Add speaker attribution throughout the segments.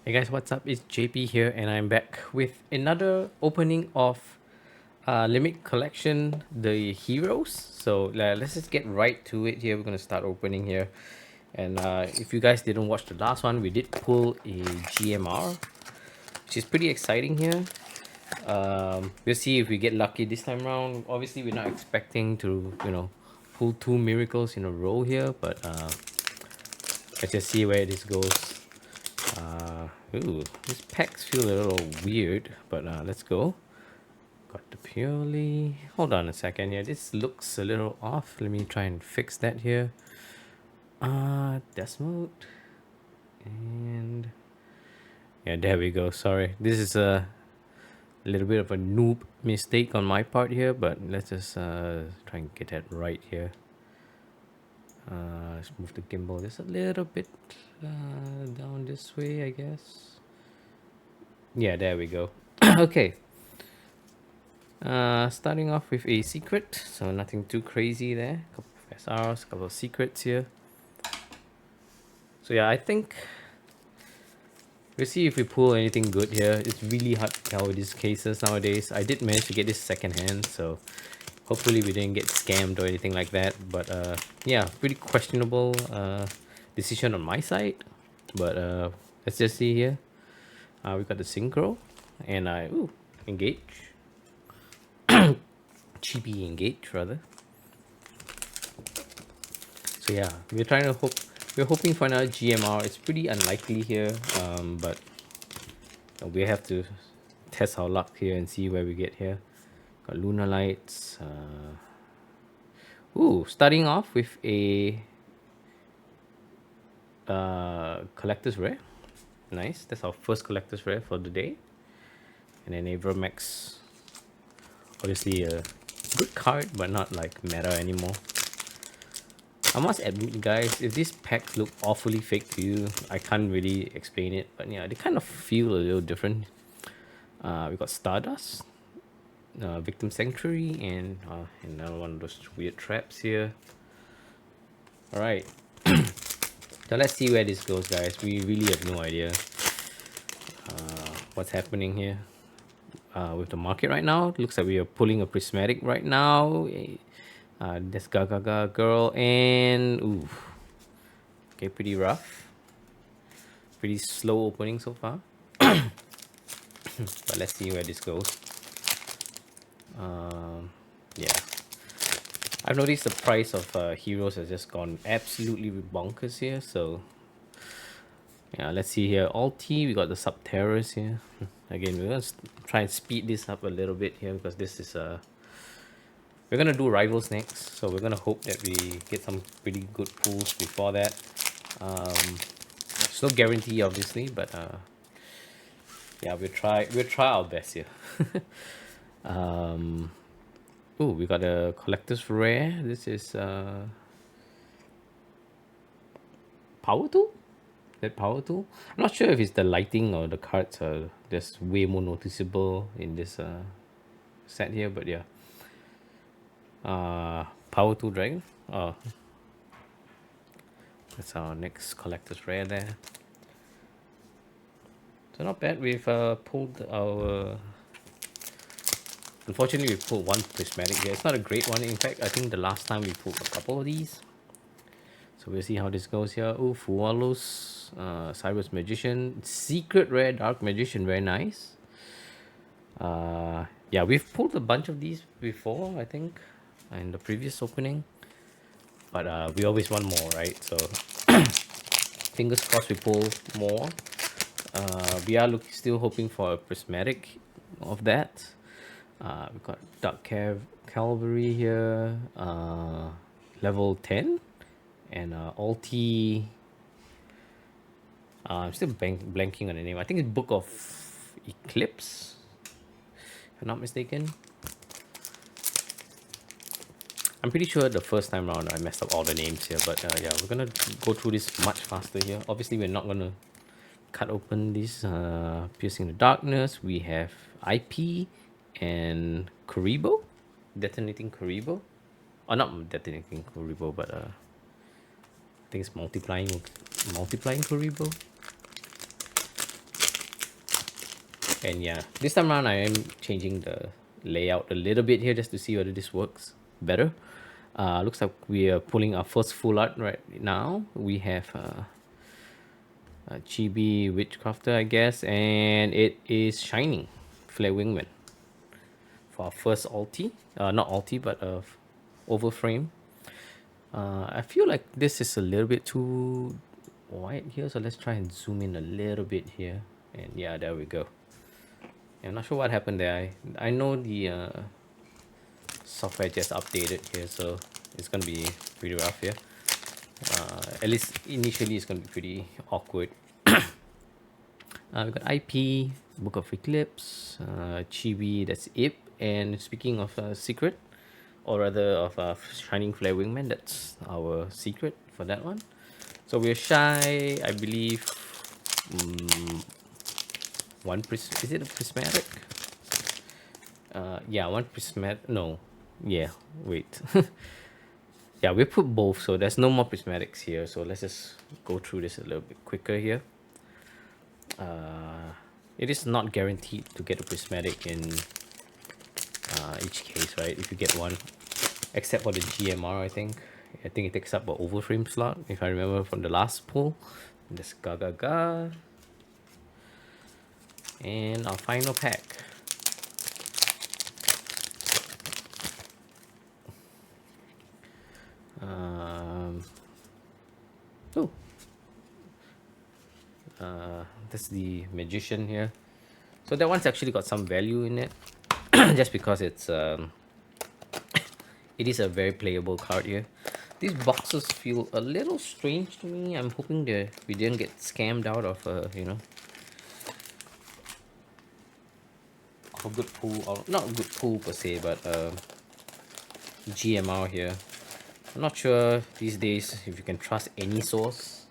Speaker 1: Hey guys, what's up? It's JP here, and I'm back with another opening of Limit Collection, the Heroes. So let's just get right to it here. We're gonna start opening here, and if you guys didn't watch the last one, we did pull a GMR, which is pretty exciting here. We'll see if we get lucky this time around. Obviously, we're not expecting to, pull two miracles in a row here, but let's just see where this goes. Ooh, these packs feel a little weird, but let's go. Got the purely. Hold on a second here. This looks a little off. Let me try and fix that here. Desmode. And yeah, there we go. Sorry. This is a little bit of a noob mistake on my part here, but let's just try and get that right here. Let's move the gimbal just a little bit down this way, I guess. Yeah, there we go. Okay. Starting off with a secret, so nothing too crazy there. A couple of SRs, a couple of secrets here. So yeah, I think we'll see if we pull anything good here. It's really hard to tell with these cases nowadays. I did manage to get this second hand, so hopefully we didn't get scammed or anything like that. But yeah, pretty questionable decision on my side. But let's just see here. We got the synchro, and engage. Chibi engage rather. So yeah, we're hoping for another GMR. It's pretty unlikely here, but we have to test our luck here and see where we get here. Got lunar lights. Starting off with a collector's rare. Nice, that's our first collector's rare for the day. And then a Vermex. Obviously a good card, but not like meta anymore. I must admit, guys, if these packs look awfully fake to you, I can't really explain it, but yeah, they kind of feel a little different. We got Stardust, Victim Sanctuary, and another one of those weird traps here. Alright, so let's see where this goes, guys. We really have no idea what's happening here with the market right now. It looks like we are pulling a prismatic right now. This Gaga girl, and ooh, okay, pretty rough, pretty slow opening so far. But let's see where this goes. Yeah, I've noticed the price of heroes has just gone absolutely bonkers here. So yeah, let's see here. Ulti, we got the Subterrors here. Again, we're gonna try and speed this up a little bit here because this is we're gonna do rivals next, so we're gonna hope that we get some pretty good pulls before that. There's no guarantee, obviously, but yeah, we'll try our best here. We got a collector's rare. This is power tool. That power tool. I'm not sure if it's the lighting or the cards are just way more noticeable in this set here, but yeah. Power tool dragon. That's our next collector's rare there. So not bad. We've pulled our. Unfortunately, we pulled one prismatic here. It's not a great one. In fact, I think the last time we pulled a couple of these. So we'll see how this goes here. Oh, Fualos, Cyrus Magician, Secret Rare Dark Magician, very nice. Yeah, we've pulled a bunch of these before, I think, in the previous opening. But we always want more, right? So fingers crossed we pull more. We are still hoping for a prismatic of that. We've got Dark Cavalry here, level 10, and ulti. I'm still blanking on the name. I think it's Book of Eclipse, if I'm not mistaken. I'm pretty sure the first time around I messed up all the names here, but yeah, we're gonna go through this much faster here. Obviously, we're not gonna cut open this Piercing the Darkness. We have IP and Kuribo, Detonating Kuribo. Oh, not Detonating Kuribo, but I think it's multiplying Kuribo. And yeah, this time around I am changing the layout a little bit here just to see whether this works better. Looks like we are pulling our first full art right now. We have Chibi Witchcrafter, I guess, and it is Shining Flare Wingman for our first ulti. Not ulti, but overframe. I feel like this is a little bit too wide here, so let's try and zoom in a little bit here. And yeah, there we go. I'm not sure what happened there. I know the software just updated here, so it's gonna be pretty rough here. At least initially it's gonna be pretty awkward. We've got IP, Book of Eclipse, Chibi, that's Ip, and speaking of secret, or rather of Shining Flare Wingman, that's our secret for that one. So we're shy, I believe, is it a prismatic? Yeah, one prismatic, no, yeah, wait. Yeah, we put both, so there's no more prismatics here, so let's just go through this a little bit quicker here. It is not guaranteed to get a prismatic in each case, right? If you get one, except for the GMR, I think it takes up an overframe slot, if I remember from the last pull. This Gaga, and our final pack. Oh, that's the Magician here. So that one's actually got some value in it, just because it's it is a very playable card here. These boxes feel a little strange to me. I'm hoping that we didn't get scammed out of you know, a good pool, or not a good pool per se, but GMR here. I'm not sure these days if you can trust any source.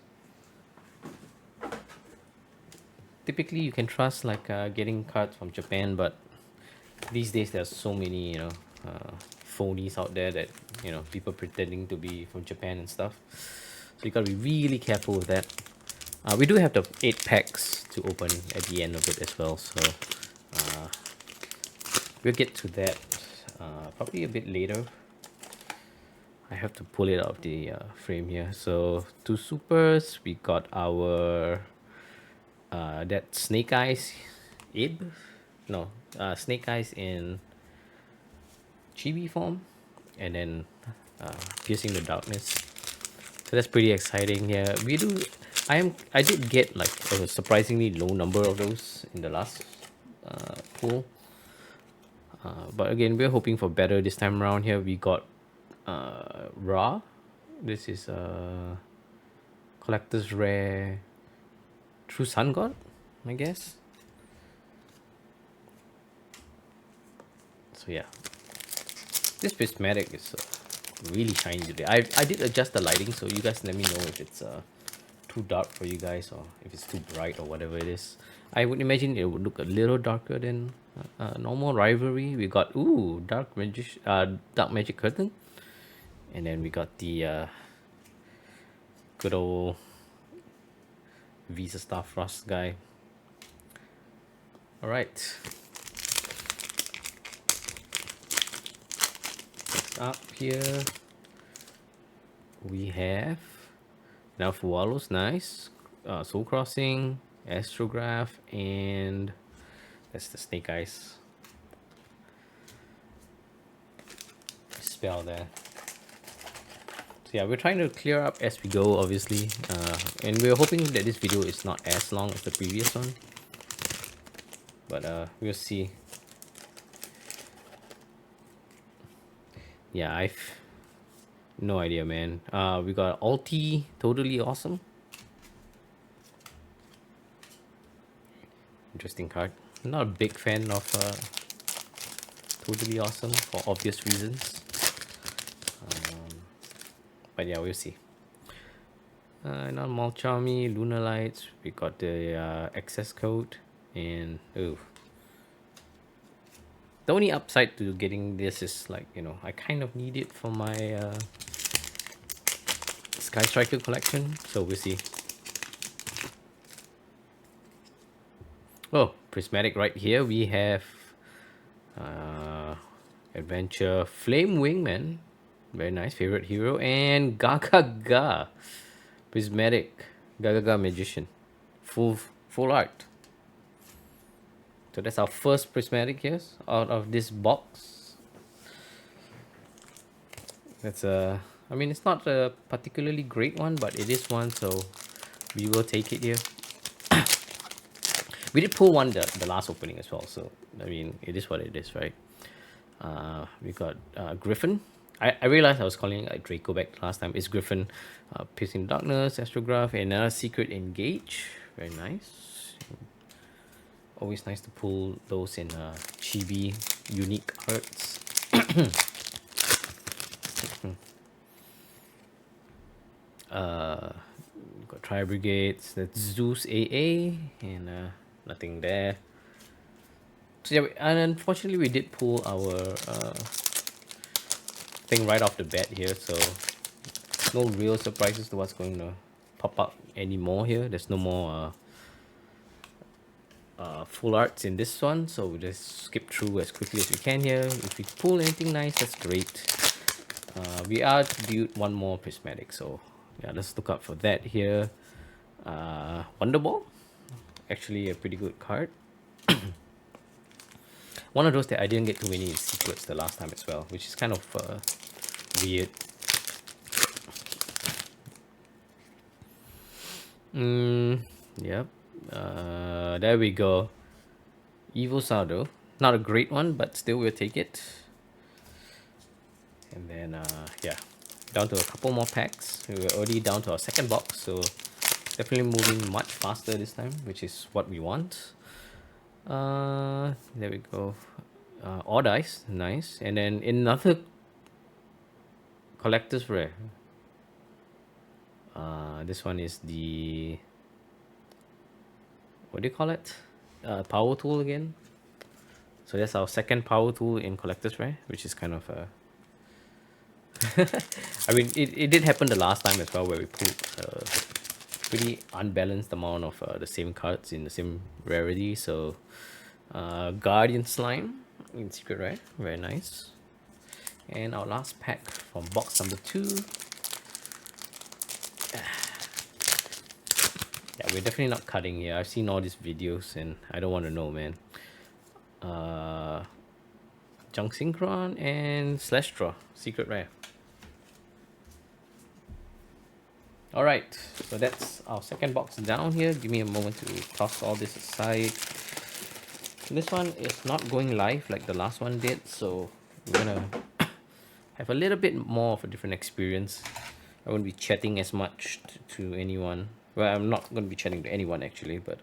Speaker 1: Typically you can trust like getting cards from Japan, but these days there's so many, you know, phonies out there that, you know, people pretending to be from Japan and stuff. So you gotta be really careful with that. We do have the 8 packs to open at the end of it as well, so we'll get to that probably a bit later. I have to pull it out of the frame here. So 2 supers, we got our that Snake Eyes Ib, no, Snake Eyes in Chibi form, and then Piercing the Darkness. So that's pretty exciting. Yeah, we do. I did get like a surprisingly low number of those in the last pull. But again, we're hoping for better this time around. Here we got Ra. This is collector's rare True Sun God, I guess. So yeah, this prismatic is really shiny today. I did adjust the lighting, so you guys let me know if it's too dark for you guys, or if it's too bright, or whatever it is. I would imagine it would look a little darker than normal Rivalry. We got dark magic curtain, and then we got the good old Visa Star Frost guy. All right. Next up here, we have now for Wallows, nice. Soul Crossing, Astrograph, and that's the Snake Eyes spell there. So yeah, we're trying to clear up as we go, obviously, and we're hoping that this video is not as long as the previous one, but we'll see. Yeah, I've no idea, man. We got ulti, totally awesome. Interesting card. I'm not a big fan of totally awesome for obvious reasons. But yeah, we'll see. Not Malcharmy, Lunar Lights. We got the access code, and the only upside to getting this is, like, you know, I kind of need it for my Sky Striker collection, so we'll see. Oh, prismatic right here. We have Adventure Flame Wingman, very nice, favorite hero, and Gaga prismatic Gaga Magician, full art. So that's our first prismatic here out of this box. That's a, I mean, it's not a particularly great one, but it is one, so we will take it here. We did pull one the last opening as well, so I mean, it is what it is, right? We got Griffin. I realized I was calling it like Draco back last time. It's Griffin, Piercing Darkness, Astrograph, and another Secret Engage. Very nice. Always nice to pull those in chibi unique arts. Got Tri Brigades, that's Zeus AA, and nothing there. So yeah, and unfortunately we did pull our thing right off the bat here, so no real surprises to what's going to pop up anymore here. There's no more full arts in this one, so we just skip through as quickly as we can here. If we pull anything nice, that's great. We are due one more prismatic, so yeah, let's look out for that here. Wonderball, actually a pretty good card. One of those that I didn't get too many secrets the last time as well, which is kind of weird. Yep. There we go. Evil Sardo. Not a great one, but still we'll take it. And then, yeah, down to a couple more packs. We're already down to our second box, so definitely moving much faster this time, which is what we want. There we go. All dice, nice. And then another collector's rare. This one is the, what do you call it? Power tool again. So that's our second power tool in collector's rare, which is kind of a I mean, it did happen the last time as well, where we pulled a pretty unbalanced amount of the same cards in the same rarity. So Guardian Slime in secret rare, very nice. And our last pack from box number 2. Yeah, we're definitely not cutting here. I've seen all these videos and I don't want to know, man. Junk Synchron and Celestra, secret rare. Alright, so that's our second box down here. Give me a moment to toss all this aside. This one is not going live like the last one did, so we're gonna have a little bit more of a different experience. I won't be chatting as much to anyone. Well, I'm not going to be chatting to anyone actually, but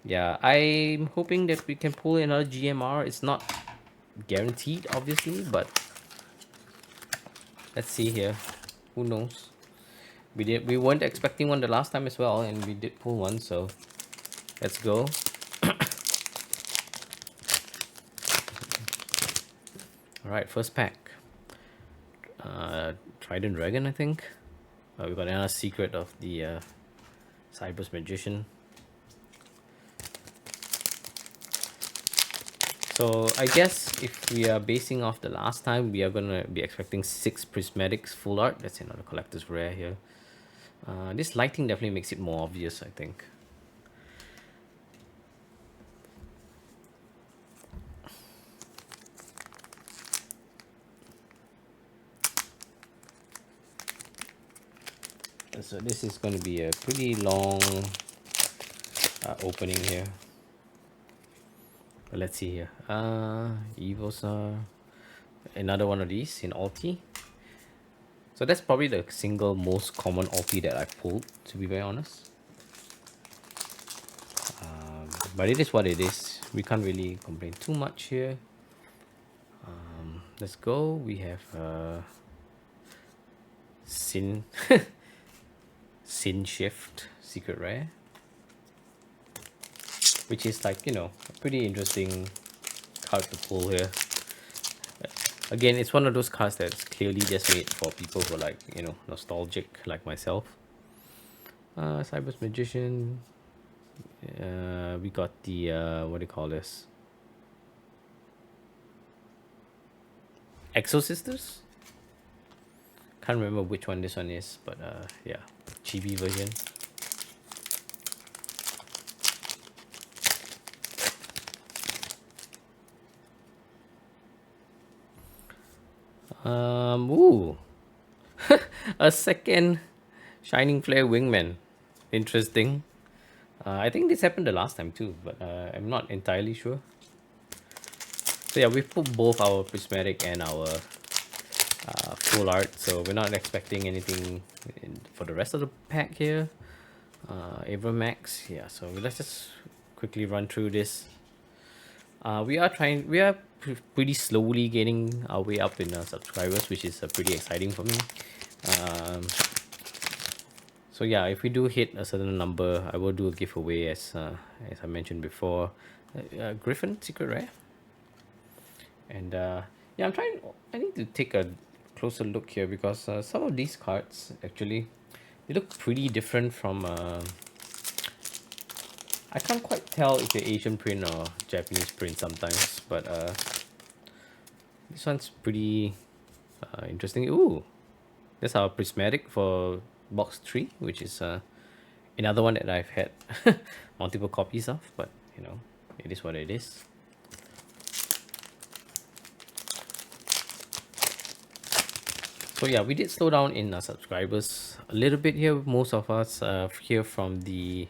Speaker 1: yeah, I'm hoping that we can pull another GMR. It's not guaranteed, obviously, but let's see here. Who knows? We weren't expecting one the last time as well, and we did pull one, so let's go. Alright, first pack. Trident Dragon, I think. We got another secret of the Cyber's Magician. So I guess if we are basing off the last time, we are gonna be expecting 6 prismatics full art. That's another collector's rare here. This lighting definitely makes it more obvious, I think. So this is going to be a pretty long opening here. But let's see here. Evos are another one of these in Ulti. So that's probably the single most common Ulti that I've pulled, to be very honest. But it is what it is. We can't really complain too much here. Let's go. We have Sin Sin Shift secret rare, which is like, you know, a pretty interesting card to pull here. Again, it's one of those cards that's clearly just made for people who are like, you know, nostalgic like myself. Cyber's Magician, we got the what do you call this? Exo Sisters. Can't remember which one this one is, but yeah, chibi version. Ooh, a second Shining Flare Wingman. Interesting. I think this happened the last time too, but I'm not entirely sure. So yeah, we put both our prismatic and our full art, so we're not expecting anything for the rest of the pack here. Avramax, yeah. So let's just quickly run through this. We are pretty slowly getting our way up in subscribers, which is pretty exciting for me. So yeah, if we do hit a certain number, I will do a giveaway as I mentioned before. Griffin secret rare, and yeah, I need to take a closer look here because some of these cards actually they look pretty different from. I can't quite tell if they're Asian print or Japanese print sometimes, but this one's pretty interesting. Ooh, that's our prismatic for box 3, which is another one that I've had multiple copies of, but you know, it is what it is. So yeah, we did slow down in subscribers a little bit here. Most of us here from the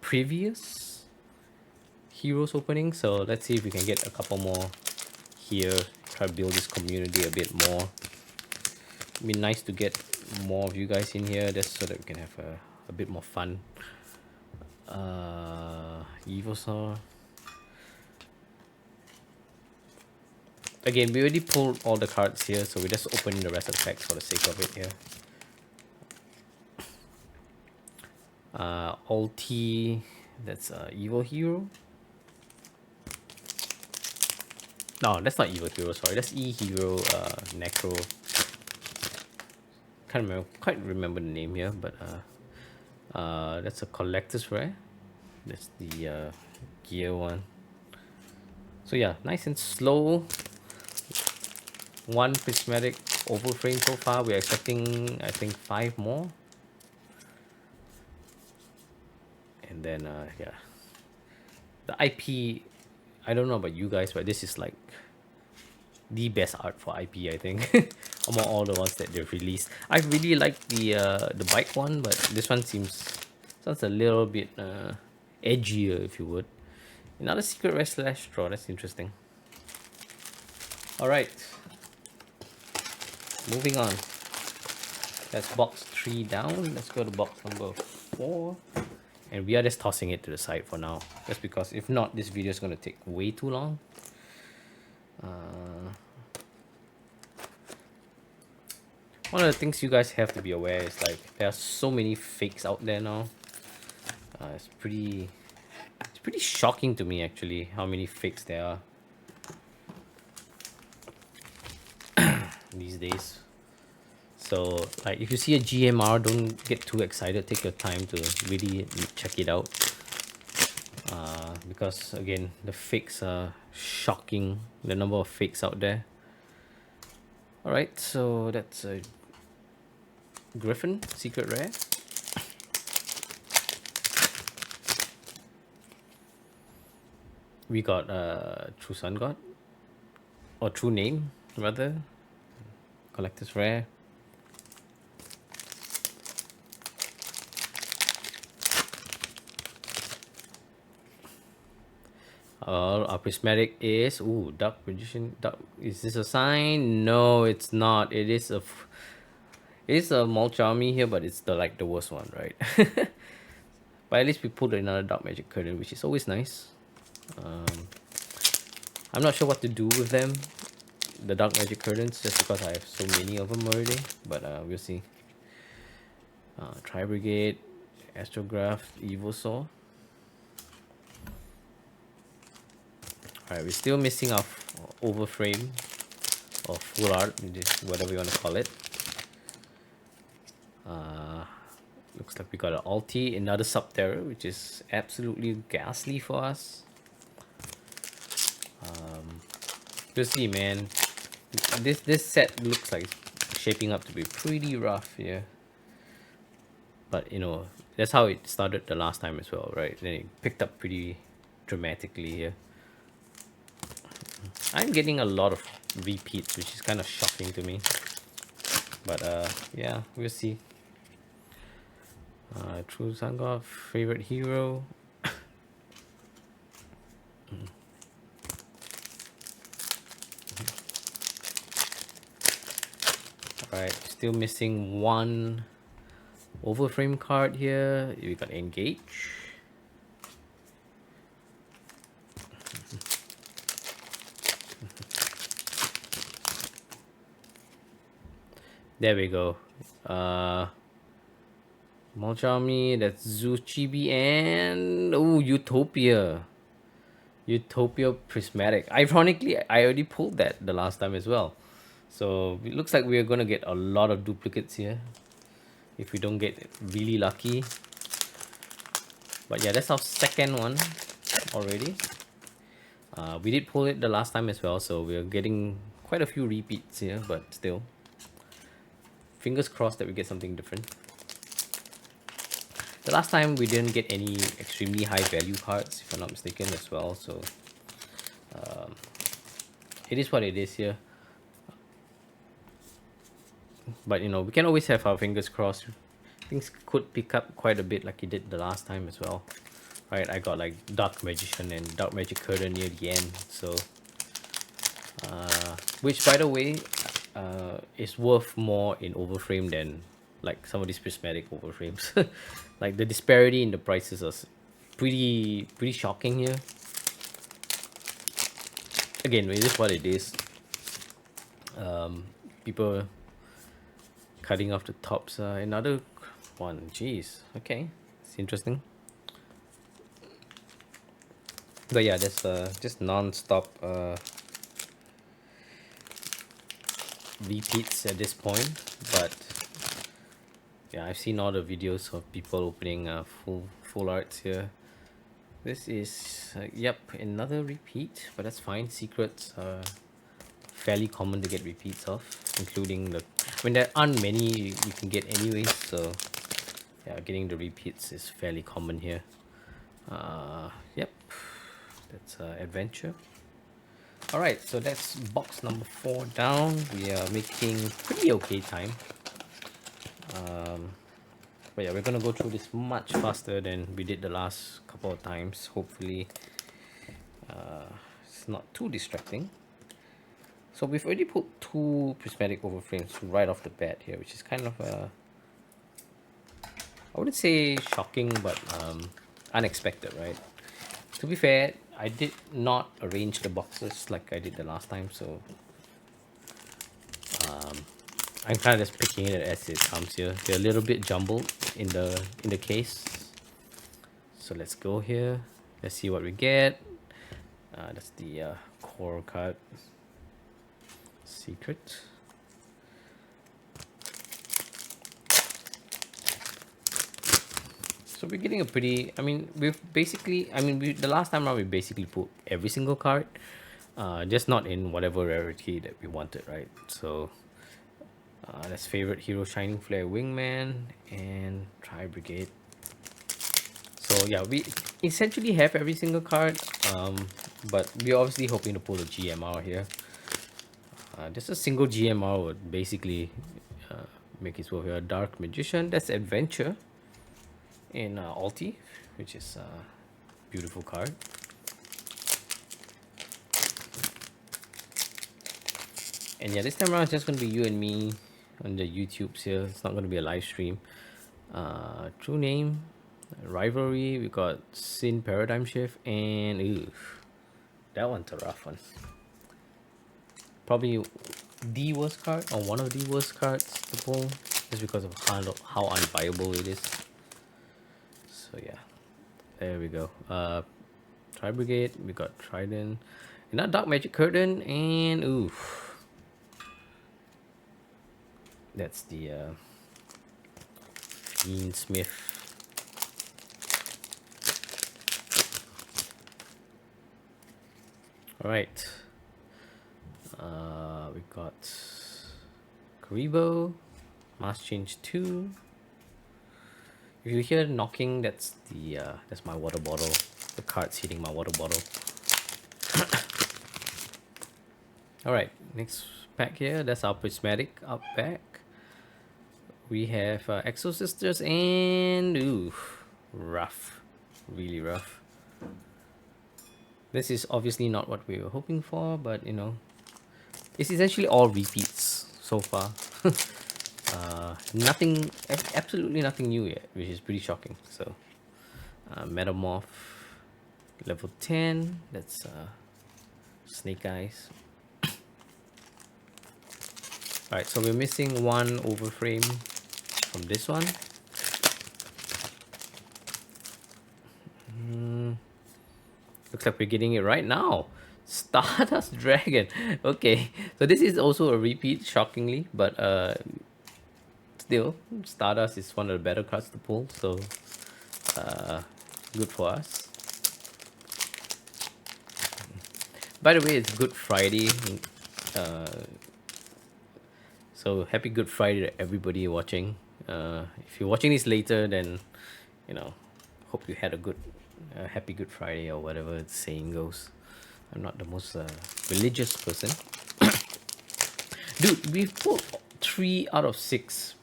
Speaker 1: previous Heroes opening, so let's see if we can get a couple more here. Try to build this community a bit more. It'd be nice to get more of you guys in here just so that we can have a bit more fun. Evosaur. Again, we already pulled all the cards here, so we're just opening the rest of the packs for the sake of it here. Ulti, that's Evil Hero. No, that's not Evil Hero, sorry, that's E-Hero Necro. Quite remember the name here, but that's a collector's rare. That's the gear one. So yeah, nice and slow. One prismatic oval frame so far. We're expecting, I think, 5 more. And then yeah, the IP, I don't know about you guys, but this is like the best art for IP, I think, among all the ones that they've released. I really like the bike one, but this one sounds a little bit edgier, if you would. Another secret rare slash draw. That's interesting. All right, moving on. That's box 3 down. Let's go to box number 4. And we are just tossing it to the side for now, just because if not, this video is going to take way too long. One of the things you guys have to be aware is like there are so many fakes out there now. It's pretty shocking to me actually how many fakes there are these days. So like if you see a GMR, don't get too excited. Take your time to really check it out. Because again, the fakes are shocking, the number of fakes out there. Alright, so that's a Griffin secret rare. We got True Sun God, or True Name rather, collector's rare. Our prismatic is Dark Magician. Is this a sign? No, it's not. It is a Mulcharmy here, but it's the worst one, right? But at least we pulled another Dark Magic Curtain, which is always nice. I'm not sure what to do with them, the Dark Magic Curtains, just because I have so many of them already. But we'll see. Tri Brigade, Astrograph, Evosaur. Alright, we're still missing our overframe or full art, whatever you want to call it. Looks like we got an ulti, another Subterror, which is absolutely ghastly for us. We'll see, man. This set looks like it's shaping up to be pretty rough here. But you know, that's how it started the last time as well, right? Then it picked up pretty dramatically here. I'm getting a lot of repeats, which is kind of shocking to me. But yeah, we'll see. True Zangoff, favorite hero. Alright, still missing one overframe card here. We got Engage. There we go. Moljami, that's Zuchibi, and oh, Utopia. Utopia Prismatic. Ironically, I already pulled that the last time as well. So it looks like we're gonna get a lot of duplicates here if we don't get really lucky. But yeah, that's our second one already. We did pull it the last time as well, so we're getting quite a few repeats here, but still. Fingers crossed that we get something different. The last time we didn't get any extremely high value cards, if I'm not mistaken, as well, so it is what it is here. But you know, we can always have our fingers crossed. Things could pick up quite a bit like it did the last time as well. Right, I got like Dark Magician and Dark Magic Curtain near the end, so which by the way is worth more in overframe than like some of these prismatic overframes. Like the disparity in the prices is pretty shocking here. Again, it is what it is. People cutting off the tops. Another one, jeez. Okay, it's interesting. But yeah, that's just non-stop repeats at this point. But yeah, I've seen all the videos of people opening full arts here. This is yep, another repeat, but that's fine. Secrets are fairly common to get repeats of, including the when there aren't many you can get anyways. So yeah, getting the repeats is fairly common here. Yep, that's adventure. All right, so that's box number 4 down. We are making pretty okay time. But yeah, we're gonna go through this much faster than we did the last couple of times. Hopefully it's not too distracting. So we've already put 2 prismatic overframes right off the bat here, which is kind of I wouldn't say shocking, but unexpected, right? To be fair, I did not arrange the boxes like I did the last time, so I'm kind of just picking it as it comes here. They're a little bit jumbled in the case. So let's go here. Let's see what we get. That's the core card. Secret. So we're getting a pretty, I mean, we've basically, the last time around we basically put every single card, just not in whatever rarity that we wanted, right? So that's favorite hero, Shining Flare, Wingman, and Tri Brigade. So yeah, we essentially have every single card, but we're obviously hoping to pull a GMR here. Just a single GMR would basically make it worth here. Dark Magician, that's adventure in Ulti, which is a beautiful card. And yeah, this time around it's just going to be you and me on the YouTubes here. It's not going to be a live stream. True Name, Rivalry, we got Sin Paradigm Shift, and oof, that one's a rough one. Probably the worst card, or one of the worst cards to pull, just because of how unviable it is. So yeah, there we go. Tri Brigade, we got Trident, and now Dark Magic Curtain, and oof, that's the Dean Smith. All right. We got Karibo, Mass Change 2. If you hear knocking, that's my water bottle. The card's hitting my water bottle. All right, next pack here. That's our prismatic up pack. We have Exo Sisters and ooh, rough, really rough. This is obviously not what we were hoping for, but you know, it's essentially all repeats so far. Nothing, absolutely nothing new yet, which is pretty shocking. So, Metamorph, level 10. That's Snake Eyes. Alright, so we're missing one overframe from this one. Looks like we're getting it right now. Stardust Dragon. Okay, so this is also a repeat, shockingly, but still, Stardust is one of the better cards to pull, so good for us. By the way, it's Good Friday. So happy Good Friday to everybody watching. If you're watching this later, then you know, hope you had a happy Good Friday or whatever the saying goes. I'm not the most religious person. Dude, we've pulled 3 out of 6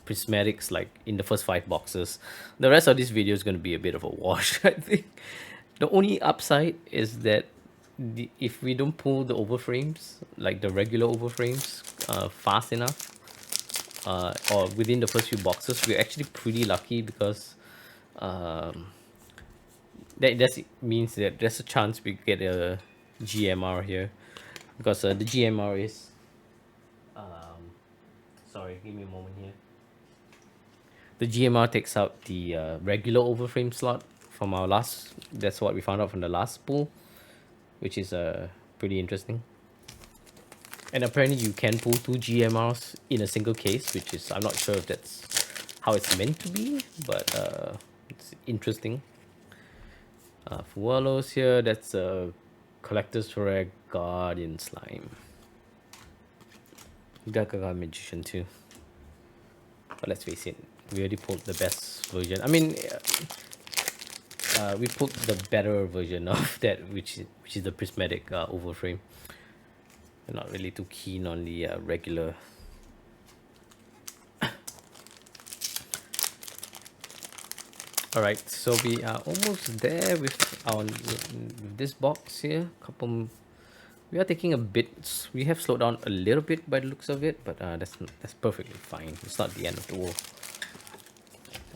Speaker 1: prismatics like in the first 5 boxes. The rest of this video is going to be a bit of a wash, I think. The only upside is that if we don't pull the overframes, like the regular overframes, fast enough, or within the first few boxes, we're actually pretty lucky because that means that there's a chance we get a GMR here, because the GMR is sorry, give me a moment here. The GMR takes out the regular overframe slot from our last. That's what we found out from the last pull, which is pretty interesting. And apparently you can pull 2 GMRs in a single case, which is, I'm not sure if that's how it's meant to be, but it's interesting. Fuwalos here, that's a Collector's Rare Guardian Slime. Gagaga Magician too. But let's face it, we already pulled the best version. I mean, we pulled the better version of that, which is the prismatic overframe. I'm not really too keen on the regular. Alright, so we are almost there with this box here. We are taking a bit. We have slowed down a little bit by the looks of it, but that's perfectly fine. It's not the end of the world.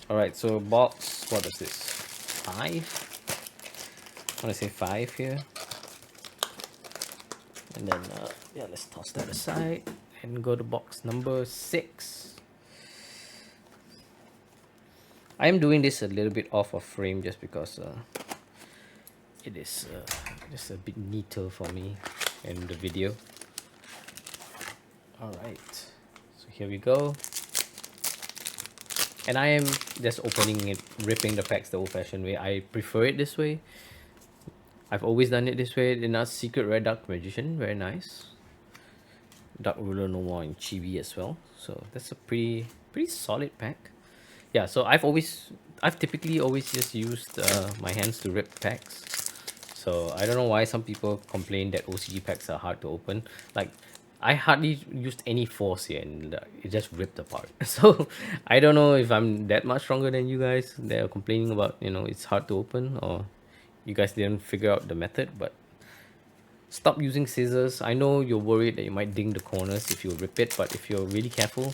Speaker 1: Alright, so box, what is this? 5? I want to say 5 here. And then, yeah, let's toss that aside and go to box number 6. I am doing this a little bit off of frame just because it is just a bit neater for me in the video. Alright, so here we go. And I am just opening it, ripping the packs the old-fashioned way. I prefer it this way. I've always done it this way. In our Secret Rare Dark Magician, very nice. Dark Ruler no more in Chibi as well. So that's a pretty solid pack. Yeah, so I've typically always just used my hands to rip packs. So I don't know why some people complain that OCG packs are hard to open. Like, I hardly used any force here and it just ripped apart. So I don't know if I'm that much stronger than you guys that are complaining about, you know, it's hard to open, or you guys didn't figure out the method. But stop using scissors. I know you're worried that you might ding the corners if you rip it, but if you're really careful,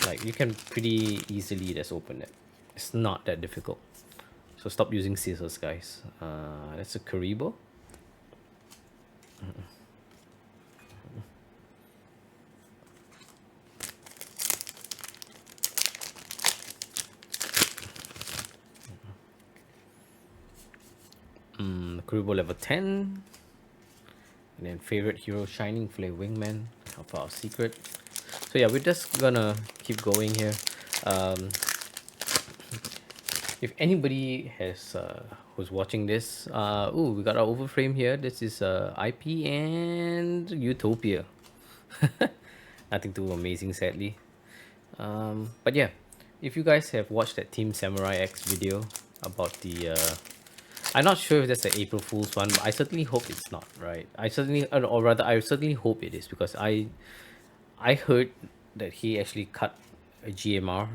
Speaker 1: like, you can pretty easily just open it. It's not that difficult. So stop using scissors, guys. That's a Karibo. Karibo level 10. And then favorite hero, Shining Flare Wingman of our secret. So yeah, we're just gonna keep going here. Um, if anybody has who's watching this, we got our overframe here. This is IP and Utopia. Nothing too amazing, sadly. But yeah, if you guys have watched that Team Samurai X video about the I'm not sure if that's the April Fool's one, but I certainly hope it's not, right? I certainly, or rather, I certainly hope it is, because I heard that he actually cut a GMR,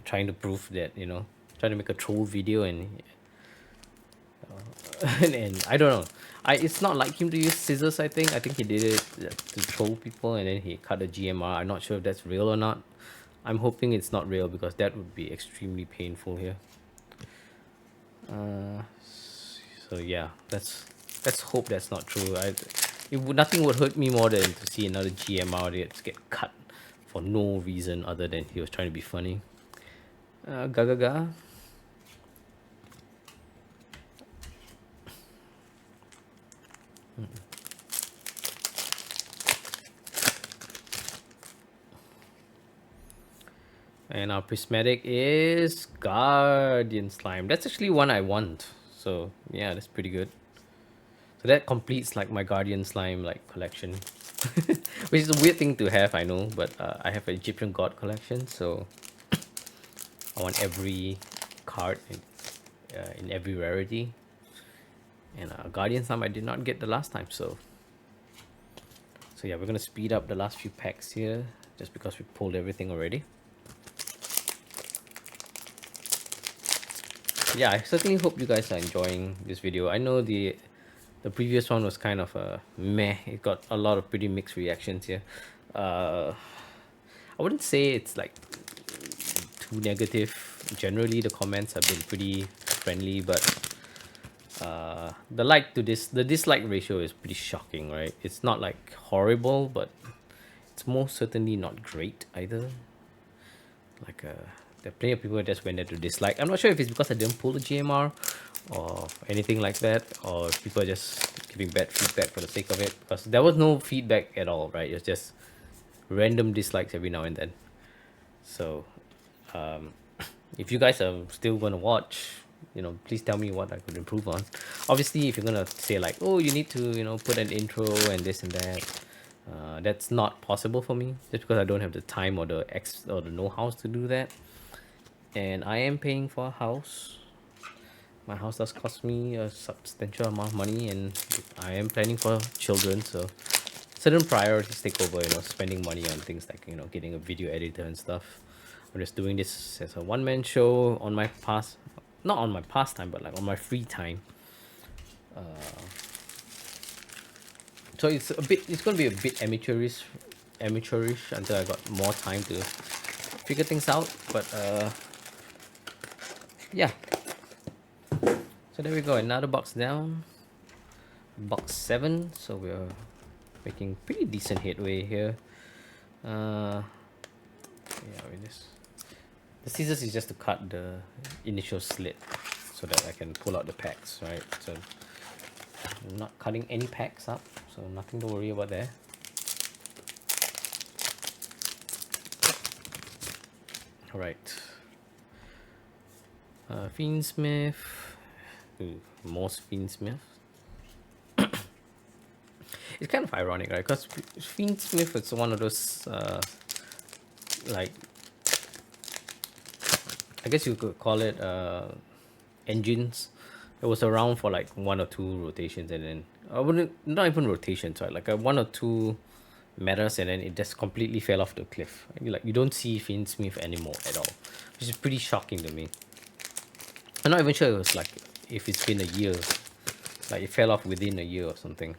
Speaker 1: trying to prove that, trying to make a troll video, and I don't know. It's not like him to use scissors. I think he did it to troll people, and then he cut a GMR. I'm not sure if that's real or not. I'm hoping it's not real, because that would be extremely painful here. So yeah, let's hope that's not true. Nothing would hurt me more than to see another GMR get cut for no reason other than he was trying to be funny. Gaga ga. And our prismatic is Guardian Slime. That's actually one I want. So yeah, that's pretty good. So that completes like my Guardian Slime like collection. Which is a weird thing to have, I know, but I have an Egyptian God collection, so I want every card in every rarity. And Guardian Slime I did not get the last time, so yeah, we're gonna speed up the last few packs here just because we pulled everything already. Yeah, I certainly hope you guys are enjoying this video. I know the previous one was kind of a meh. It got a lot of pretty mixed reactions here. I wouldn't say it's like too negative. Generally, the comments have been pretty friendly, but the dislike ratio is pretty shocking, right? It's not like horrible, but it's most certainly not great either. Like there are plenty of people that just went there to dislike. I'm not sure if it's because I didn't pull the GMR or anything like that, or if people are just giving bad feedback for the sake of it, because there was no feedback at all, right? It's just random dislikes every now and then. So if you guys are still gonna watch, please tell me what I could improve on. Obviously, if you're gonna say like, oh, you need to put an intro and this and that, that's not possible for me, just because I don't have the time or the know-how to do that. And I am paying for a house. My house does cost me a substantial amount of money, and I am planning for children, so certain priorities take over, spending money on things like, getting a video editor and stuff. I'm just doing this as a one-man show on my not on my pastime, but like on my free time. So it's gonna be a bit amateurish until I got more time to figure things out. But yeah. So there we go, another box down. Box 7. So we're making pretty decent headway here. Yeah, with this. The scissors is just to cut the initial slit so that I can pull out the packs, right? So I'm not cutting any packs up, so nothing to worry about there. Alright. Fiendsmith. Ooh, more Fiendsmith. It's kind of ironic, right? Because Fiendsmith is one of those like, I guess you could call it engines. It was around for like 1 or 2 rotations, and then I wouldn't, not even rotations, right? Like a 1 or 2 metas, and then it just completely fell off the cliff. You don't see Fiendsmith anymore at all, which is pretty shocking to me. I'm not even sure it was like if it's been a year, like it fell off within a year or something,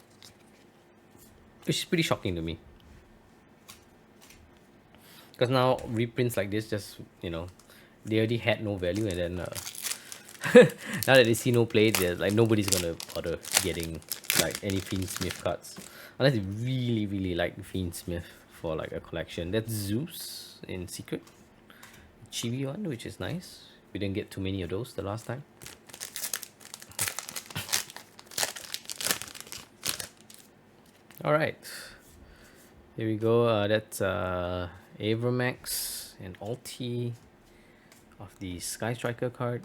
Speaker 1: which is pretty shocking to me. Because now reprints like this just, they already had no value, and then now that they see no play, they're like, nobody's gonna bother getting like any Fiendsmith cards unless they really, really like Fiendsmith for like a collection. That's Zeus in secret, chibi one, which is nice. We didn't get too many of those the last time. All right, here we go. That's Avramax an ulti of the Sky Striker card.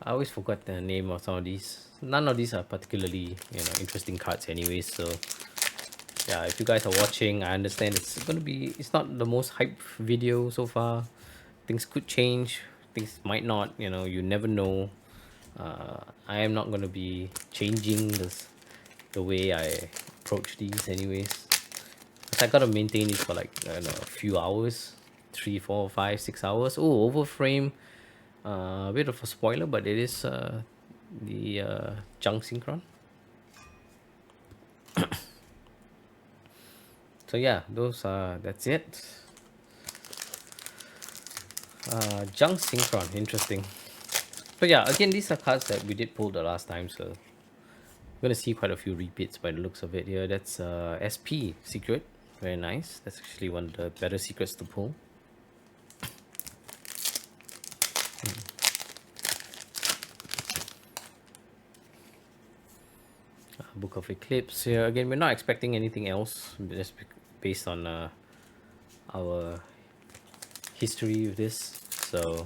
Speaker 1: I always forgot the name of some of these. None of these are particularly, interesting cards anyways. So yeah, if you guys are watching, I understand it's not the most hype video so far. Things could change, things might not, you never know. I am not going to be changing the way I approach these anyways. I gotta maintain it for like, I don't know, a few hours, 3, 4, 5, 6 hours. Oh, overframe. A bit of a spoiler, but it is the junk synchron. So yeah, that's it. Junk synchron, interesting. But yeah, again, these are cards that we did pull the last time, so I'm gonna see quite a few repeats by the looks of it here. That's SP secret, very nice. That's actually one of the better secrets to pull. Book of Eclipse here. Again, we're not expecting anything else, just based on our history with this. So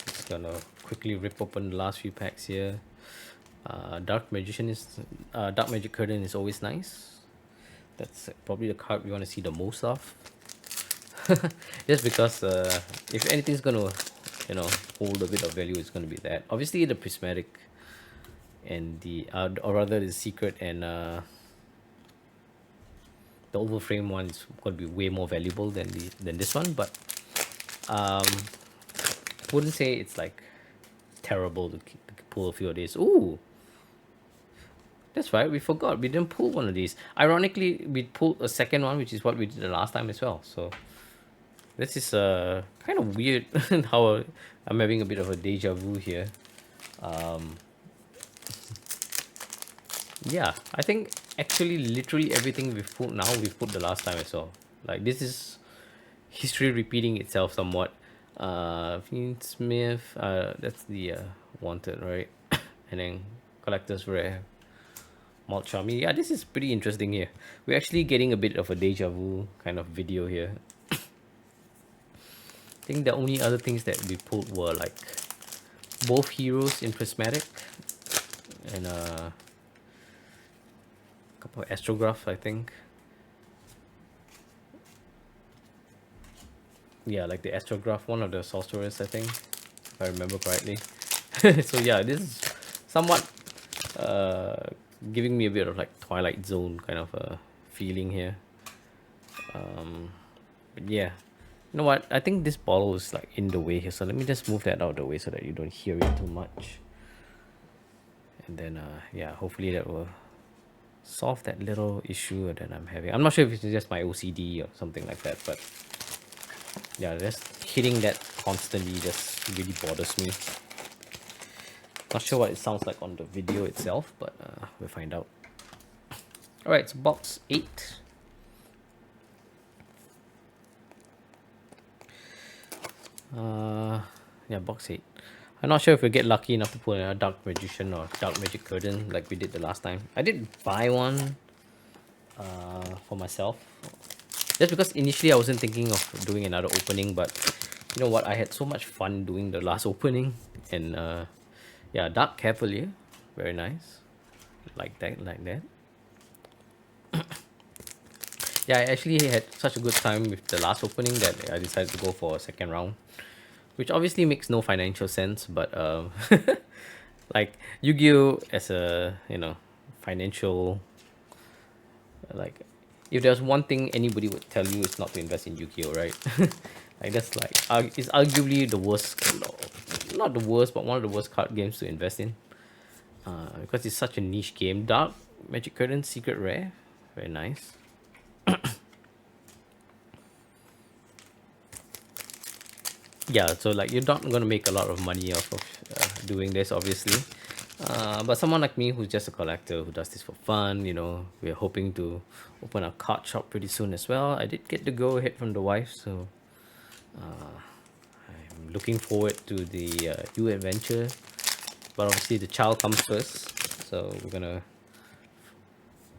Speaker 1: just gonna quickly rip open the last few packs here. Dark Magic Curtain is always nice. That's probably the card we want to see the most of. Just because if anything's gonna hold a bit of value, it's gonna be that. Obviously the prismatic and the or rather the secret and the overframe one is gonna be way more valuable than this one, but wouldn't say it's like terrible to pull a few of these. Ooh, that's right, we forgot we didn't pull one of these. Ironically, we pulled a second one, which is what we did the last time as well. So this is kind of weird how I'm having a bit of a deja vu here. Yeah, I think actually literally everything we've pulled now, we've put the last time as well. Like, this is history repeating itself somewhat. Fiend Smith, that's the wanted, right? And then collector's rare, Malt Charmy. Yeah, this is pretty interesting here. We're actually getting a bit of a deja vu kind of video here. I think the only other things that we pulled were like both heroes in prismatic and a couple of astrograph, I think. Yeah, like the astrograph, one of the sorcerers, I think, if I remember correctly. So yeah, this is somewhat giving me a bit of like Twilight Zone kind of a feeling here. But yeah, you know what? I think this bottle is like in the way here, so let me just move that out of the way so that you don't hear it too much. And then yeah, hopefully that will solve that little issue that I'm having. I'm not sure if it's just my OCD or something like that, but yeah, just hitting that constantly just really bothers me. Not sure what it sounds like on the video itself, but we'll find out. Alright, so box 8. Yeah, box 8. I'm not sure if we'll get lucky enough to pull a Dark Magician or Dark Magic Curtain like we did the last time. I did buy one for myself, just because initially I wasn't thinking of doing another opening, but you know what, I had so much fun doing the last opening. And yeah, Dark Cavalier, very nice, like that. Yeah, I actually had such a good time with the last opening that I decided to go for a second round, which obviously makes no financial sense, but like Yu-Gi-Oh as a financial, like, if there's one thing anybody would tell you, it's not to invest in Yu-Gi-Oh, right? Like, that's like it's arguably the worst, not the worst, but one of the worst card games to invest in, because it's such a niche game. Dark Magic Curtain secret rare, very nice. Yeah, so like, you're not gonna make a lot of money off of doing this, obviously, but someone like me who's just a collector who does this for fun, we're hoping to open a card shop pretty soon as well. I did get the go ahead from the wife, so I'm looking forward to the new adventure, but obviously the child comes first, so we're gonna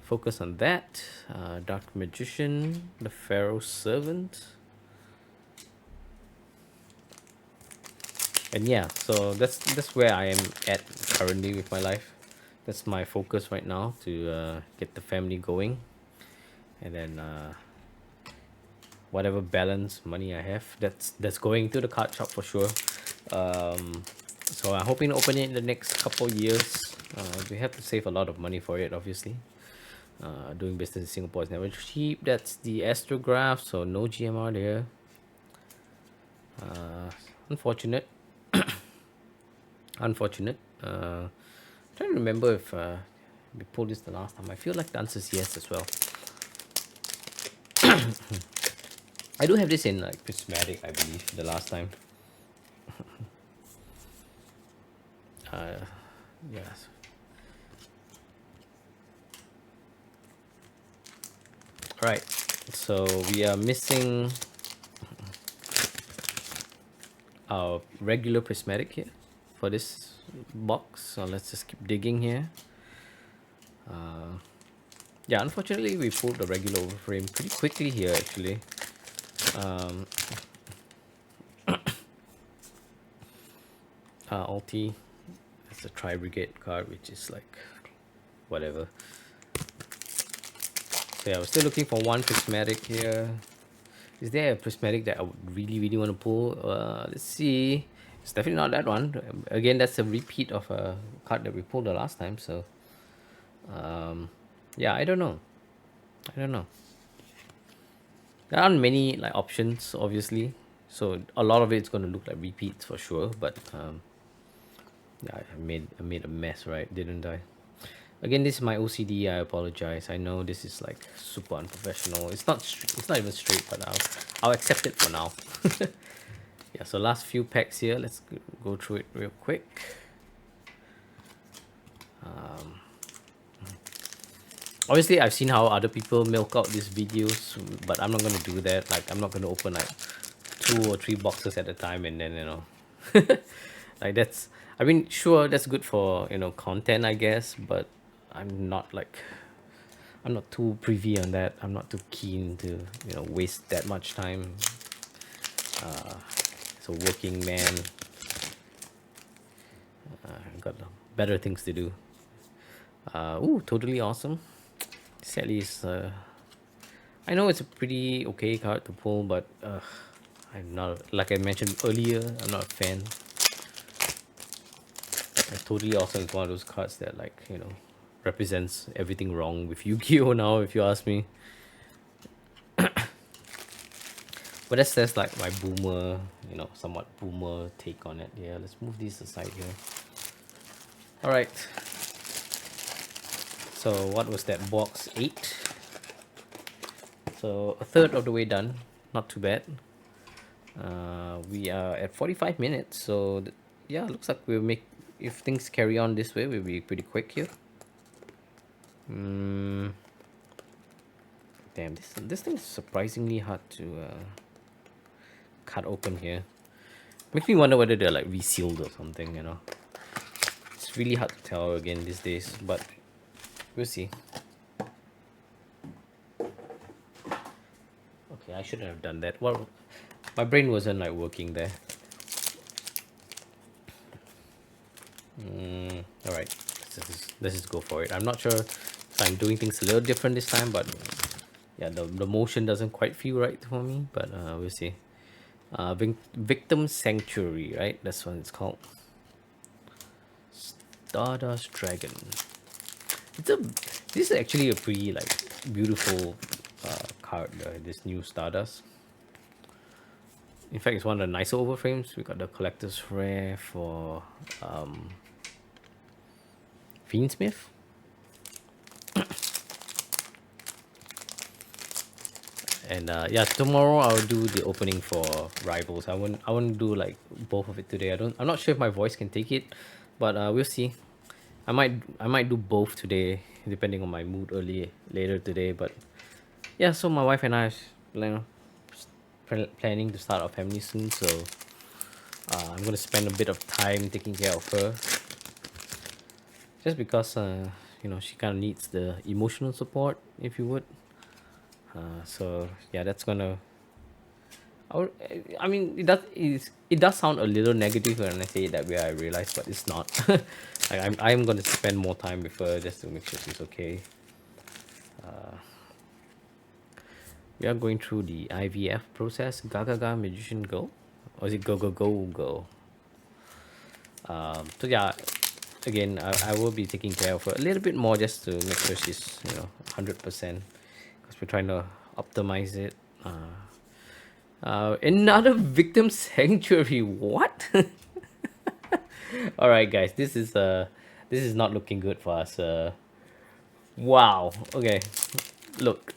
Speaker 1: focus on that. Dark Magician, the Pharaoh Servant. And yeah, so that's where I am at currently with my life. That's my focus right now, to get the family going, and then whatever balance money I have, that's going to the card shop for sure. Um, so I'm hoping to open it in the next couple years. We have to save a lot of money for it, obviously. Doing business in Singapore is never cheap. That's the astrograph, so no GMR there. Unfortunate. Unfortunate. Trying to remember if we pulled this the last time. I feel like the answer is yes as well. I do have this in like prismatic, I believe, the last time. Yes. Right. So we are missing our regular prismatic here for this box. So let's just keep digging here. Yeah, unfortunately we pulled the regular overframe pretty quickly here actually. Ulti, that's a Tri-Brigade card, which is like whatever. So yeah, we're still looking for one prismatic here. Is there a prismatic that I would really want to pull? Let's see. It's definitely not that one. Again, that's a repeat of a card that we pulled the last time. So yeah, I don't know. There aren't many like options, obviously. So a lot of it's going to look like repeats for sure. But yeah, I made a mess, right? Didn't I? Again, this is my OCD. I apologize. I know this is like super unprofessional. It's not. It's not even straight, but I'll accept it for now. Yeah. So last few packs here. Let's go through it real quick. Obviously, I've seen how other people milk out these videos, but I'm not gonna do that. Like, I'm not gonna open like 2 or 3 boxes at a time, and then like that's. I mean, sure, that's good for content, I guess, but I'm not like. I'm not too privy on that. I'm not too keen to waste that much time. So working man, got better things to do. Ooh, totally awesome. Sadly, I know it's a pretty okay card to pull, but I'm not, like I mentioned earlier, I'm not a fan. Totally awesome is one of those cards that represents everything wrong with Yu-Gi-Oh now, if you ask me. But that's like my boomer, somewhat boomer take on it. Yeah, let's move these aside here. All right. So what was that, box 8? So a third of the way done. Not too bad. We are at 45 minutes. So yeah, looks like we'll make, if things carry on this way, we'll be pretty quick here. Damn, this thing is surprisingly hard to cut open here. Makes me wonder whether they're like resealed or something, It's really hard to tell again these days, but we'll see. Okay, I shouldn't have done that. Well, my brain wasn't like working there. All right, let's just go for it. I'm not sure if I'm doing things a little different this time, but yeah, the motion doesn't quite feel right for me, but we'll see. Victim Sanctuary, right? That's what it's called. Stardust Dragon. This is actually a pretty beautiful card. This new Stardust. In fact, it's one of the nicer overframes. We got the collector's rare for Fiendsmith. And yeah, tomorrow I'll do the opening for Rivals. I won't do like both of it today. I'm not sure if my voice can take it, but we'll see. I might do both today, depending on my mood later today. But yeah, so my wife and I are planning to start our family soon, so I'm gonna spend a bit of time taking care of her. Just because you know, she kind of needs the emotional support, if you would. So yeah, that's gonna. I mean, it does sound a little negative when I say it that way. I realize, but it's not. Like, I'm gonna spend more time with her just to make sure she's okay. We are going through the IVF process. Gaga Gaga Magician Girl, or is it Go Go Go Girl? So yeah, again, I will be taking care of her a little bit more just to make sure she's, you know, 100%, because we're trying to optimize it. Another victim sanctuary. What? All right, guys, this is not looking good for us. Wow. Okay, look,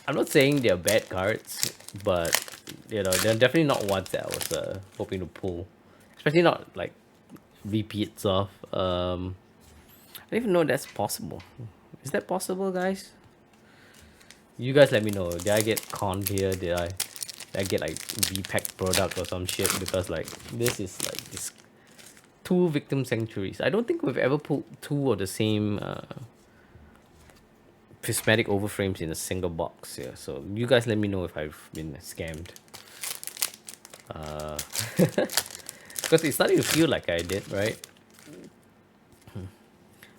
Speaker 1: I'm not saying they're bad cards, but you know, they're definitely not ones that I was hoping to pull, especially not like repeats of. I don't even know that's possible. Is that possible, guys? You guys let me know. Did I get conned here? Did I get like VPAC product or some shit? Because like this is like this two victim sanctuaries. I don't think we've ever pulled two of the same prismatic overframes in a single box here. So you guys let me know if I've been scammed. Because it's starting to feel like I did, right?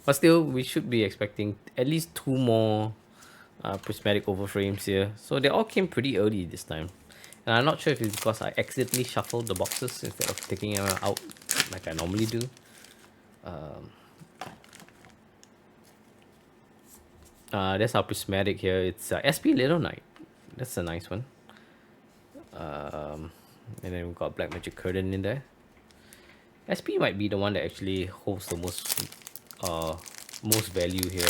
Speaker 1: But still, we should be expecting at least two more prismatic overframes here. So they all came pretty early this time. And I'm not sure if it's because I accidentally shuffled the boxes instead of taking them out like I normally do. That's our prismatic here. It's SP Little Knight. That's a nice one. And then we've got Black Magic Curtain in there. SP might be the one that actually holds the most value here.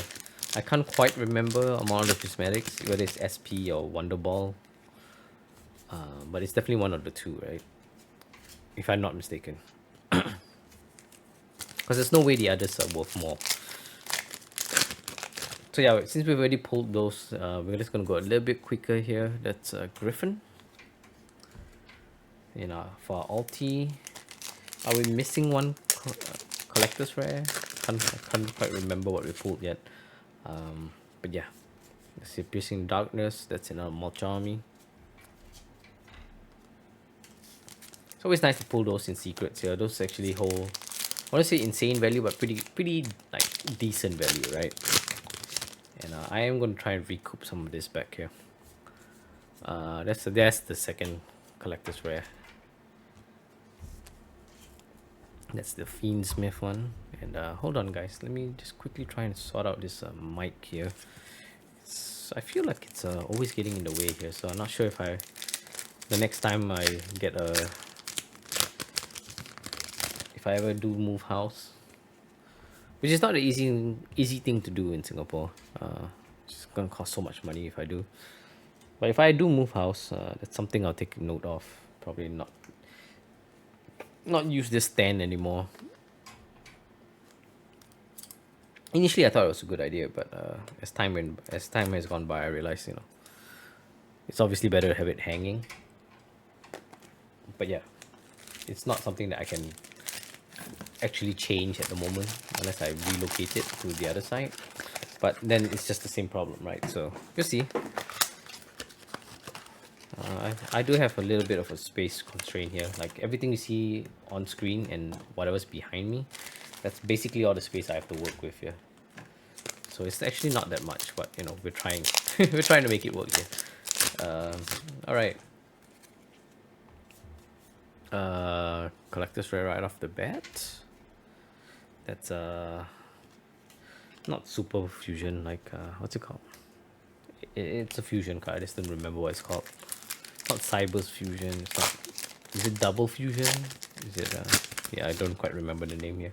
Speaker 1: I can't quite remember among the prismatics whether it's SP or Wonder Ball, but it's definitely one of the two, right? If I'm not mistaken, because there's no way the others are worth more. So yeah, since we've already pulled those, we're just gonna go a little bit quicker here. That's Griffin. You know, for our ulti, are we missing one collector's rare? I can't quite remember what we pulled yet. But yeah, let's see, Piercing Darkness. That's another Mulcharmy. It's always nice to pull those in secrets here. Those actually hold, I want to say insane value, but pretty like decent value, right? And I am going to try and recoup some of this back here. That's the second collector's rare. That's the Fiendsmith one. And hold on, guys. Let me just quickly try and sort out this mic here. I feel like it's always getting in the way here, so I'm not sure if the next time I get if I ever do move house, which is not an easy thing to do in Singapore. It's gonna cost so much money if I do. But if I do move house, that's something I'll take note of. Probably not use this stand anymore. Initially, I thought it was a good idea, but as time has gone by, I realized, you know, it's obviously better to have it hanging. But yeah, it's not something that I can actually change at the moment unless I relocate it to the other side. But then it's just the same problem, right? So you'll see. I do have a little bit of a space constraint here. Like everything you see on screen and whatever's behind me, that's basically all the space I have to work with here. So it's actually not that much, but you know, we're trying. We're trying to make it work here. All right. Collector's rare right off the bat. That's not super fusion, like what's it called? It's a fusion card. I just don't remember what it's called. It's not Cyber's fusion. It's not. Is it double fusion? Is it? Yeah, I don't quite remember the name here.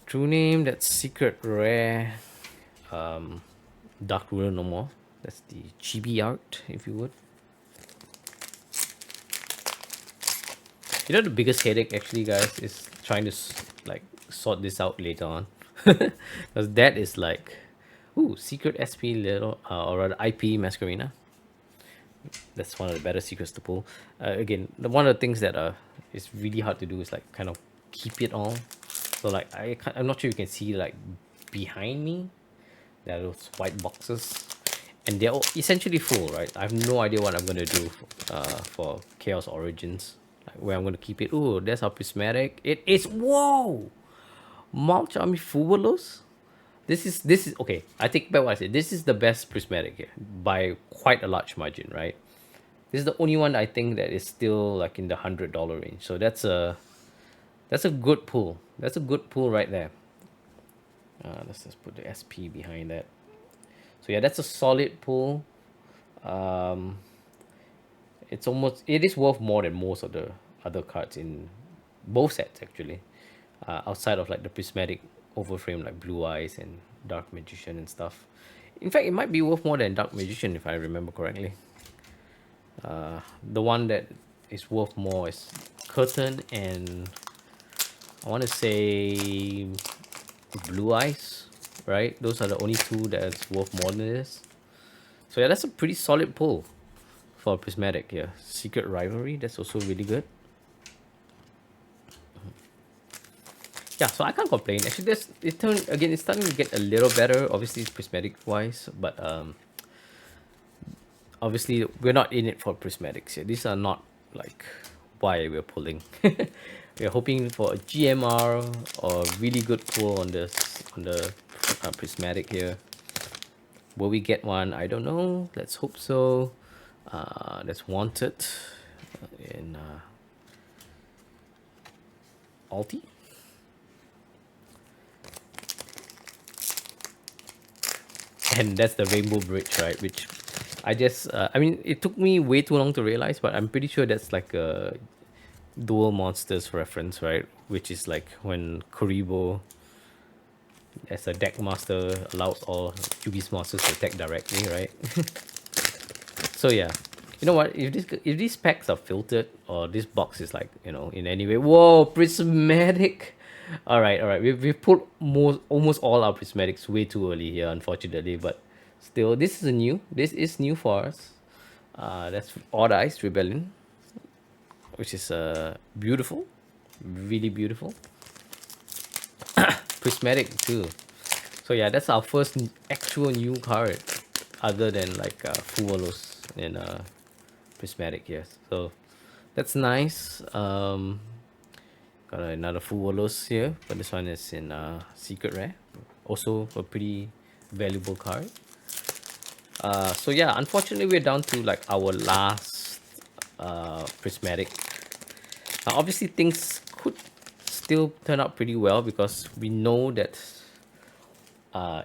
Speaker 1: True name. That's secret rare. Dark Ruler no more. That's the chibi art, if you would. You know, the biggest headache actually, guys, is trying to like sort this out later on, because that is like, ooh, secret SP little or rather IP Masquerina. That's one of the better secrets to pull. Again, one of the things that is really hard to do is like kind of keep it all. So like I'm not sure you can see like behind me, there are those white boxes, and they're essentially full, right? I have no idea what I'm gonna do for Chaos Origins, like where I'm gonna keep it. Oh, that's our prismatic. It is, whoa, March Army Fuwalos. This is okay. I take back what I said. This is the best prismatic here by quite a large margin, right? This is the only one I think that is still like in the $100 range. So that's a good pull. That's a good pull right there. Let's just put the SP behind that. So yeah, that's a solid pull. Um, it is worth more than most of the other cards in both sets actually. Outside of like the prismatic overframe like Blue Eyes and Dark Magician and stuff. In fact, it might be worth more than Dark Magician if I remember correctly. The one that is worth more is Curtain and I want to say Blue Eyes, right? Those are the only two that's worth more than this. So yeah, that's a pretty solid pull for prismatic here. Secret Rivalry, that's also really good. Yeah, so I can't complain. Actually, it's starting to get a little better. Obviously, it's prismatic wise, but obviously we're not in it for prismatics here. These are not like why we're pulling. We're hoping for a GMR or a really good pull on the prismatic here. Will we get one? I don't know. Let's hope so. That's Wanted in Alti. And that's the Rainbow Bridge, right? Which I mean, it took me way too long to realize, but I'm pretty sure that's like a Dual Monsters reference, right? Which is like when Kuribo, as a deck master, allows all Yugi's monsters to attack directly, right? So yeah, you know what? If these packs are filtered or this box is like, you know, in any way, whoa, prismatic. All right. We've put almost all our prismatics way too early here, unfortunately. But still, this is new for us. That's Odd Eyes Rebellion, which is beautiful, really beautiful. Prismatic too. So yeah, that's our first actual new card, other than like Fuwalos and prismatic here. So that's nice. Got another Fuwalos here, but this one is in secret rare. Also a pretty valuable card. So yeah, unfortunately we're down to like our last prismatic. Now obviously things could still turn out pretty well because we know that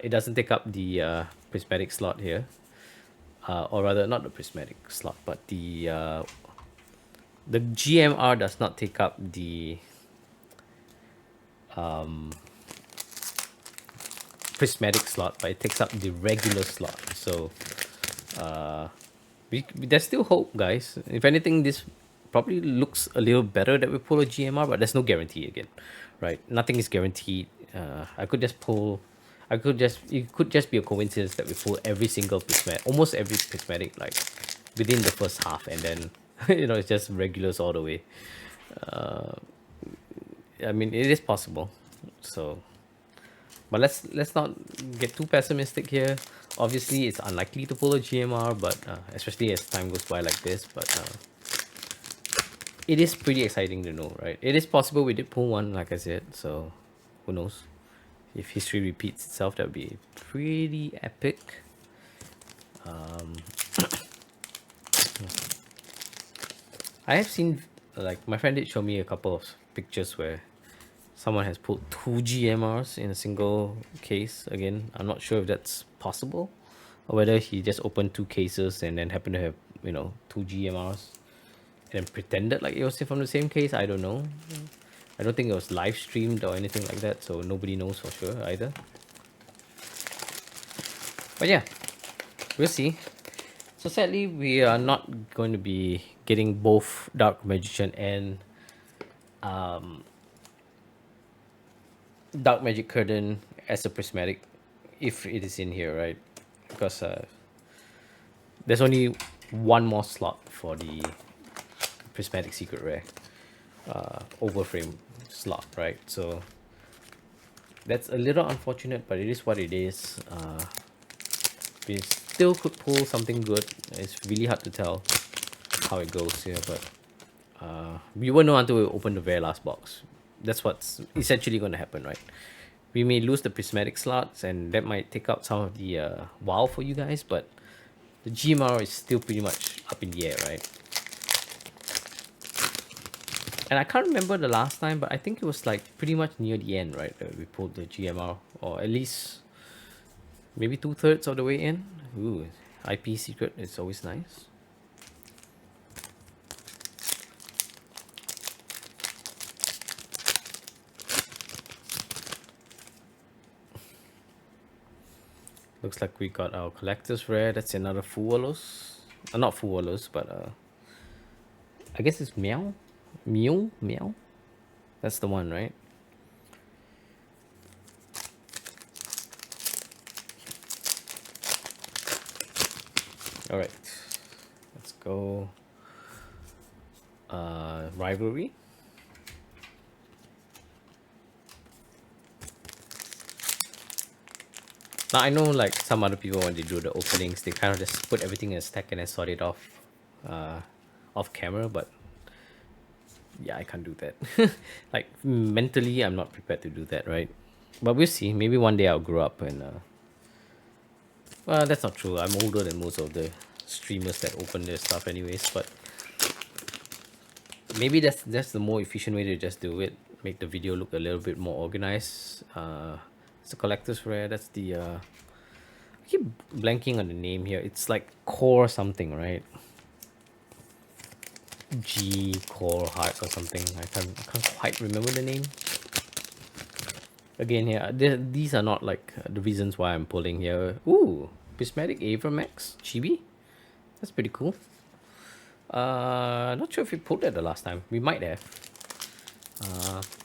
Speaker 1: it doesn't take up the prismatic slot here. Or rather not the prismatic slot, but the GMR does not take up the prismatic slot, but it takes up the regular slot. So there's still hope, guys. If anything, this probably looks a little better that we pull a GMR, but there's no guarantee again, right? Nothing is guaranteed. I could just pull. It could just be a coincidence that we pull every single prismatic, almost every prismatic, like within the first half, and then you know it's just regulars all the way. I mean, it is possible. So, but let's not get too pessimistic here. Obviously, it's unlikely to pull a GMR, but especially as time goes by like this. But it is pretty exciting to know, right? It is possible we did pull one, like I said. So, who knows? If history repeats itself, that would be pretty epic. I have seen, like, my friend did show me a couple of pictures where someone has pulled 2 GMRs in a single case. Again, I'm not sure if that's possible or whether he just opened 2 cases and then happened to have, you know, 2 GMRs and then pretended like it was from the same case. I don't know. I don't think it was live streamed or anything like that, so nobody knows for sure either. But yeah, we'll see. So sadly, we are not going to be getting both Dark Magician and Dark Magic Curtain as a prismatic, if it is in here, right? Because there's only one more slot for the prismatic secret rare overframe slot, right? So That's a little unfortunate, but it is what it is. We still could pull something good. It's really hard to tell how it goes here, but we won't know until we open the very last box. That's what's essentially going to happen, right? We may lose the prismatic slots, and that might take out some of the wow for you guys, but the GMR is still pretty much up in the air, right? And I can't remember the last time, but I think it was like pretty much near the end, right? We pulled the GMR, or at least maybe 2/3 of the way in. Ooh, IP secret is always nice. Looks like we got our collector's rare. That's another Fuwalos. Not Fuwalos, but I guess it's Meow? Meow? That's the one, right? Alright. Let's go. Rivalry. Now I know like some other people when they do the openings, they kind of just put everything in a stack and then sort it off camera, but yeah, I can't do that. Like mentally, I'm not prepared to do that, right? But we'll see. Maybe one day I'll grow up and well, that's not true. I'm older than most of the streamers that open their stuff, anyways. But maybe that's the more efficient way to just do it. Make the video look a little bit more organized. It's a collector's rare. That's the I keep blanking on the name here. It's like core something, right? G core heart or something. I can't quite remember the name. Again, here these are not like the reasons why I'm pulling here. Ooh, prismatic Avermax Chibi. That's pretty cool. Not sure if we pulled that the last time. We might have.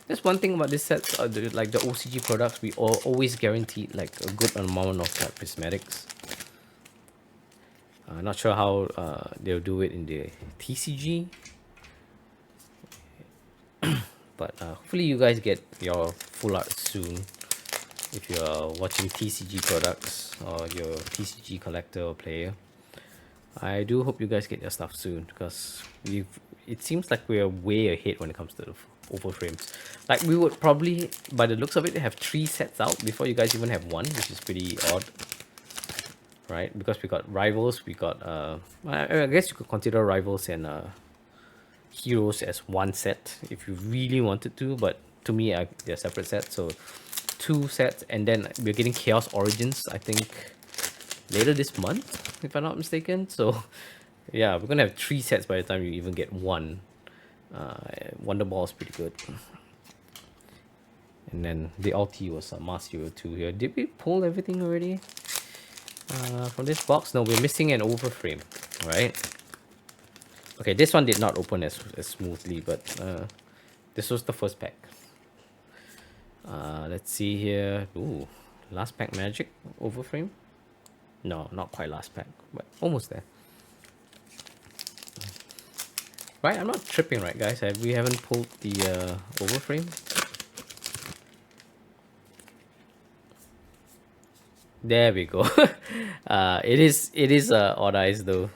Speaker 1: There's one thing about this set, like the OCG products, we always guarantee like a good amount of like prismatics. Not sure how they'll do it in the TCG, but hopefully you guys get your full art soon. If you're watching TCG products or you're a TCG collector or player, I do hope you guys get your stuff soon, because it seems like we're way ahead when it comes to the overframes. Like we would probably, by the looks of it, have 3 sets out before you guys even have one, which is pretty odd, right? Because we got rivals, we got I guess you could consider rivals and heroes as one set if you really wanted to, but to me they're separate sets. So 2 sets, and then we're getting Chaos Origins, I think later this month, if I'm not mistaken. So yeah, we're gonna have 3 sets by the time you even get one. Wonder Ball is pretty good. And then the ulti was Mars Hero 2 here. Did we pull everything already? From this box? No, we're missing an overframe, right? Okay, this one did not open as smoothly, but this was the first pack. Let's see here. Ooh, last pack magic overframe. No, not quite last pack, but almost there. Right, I'm not tripping, right, guys? We haven't pulled the overframe. There we go. It is odd eyes though.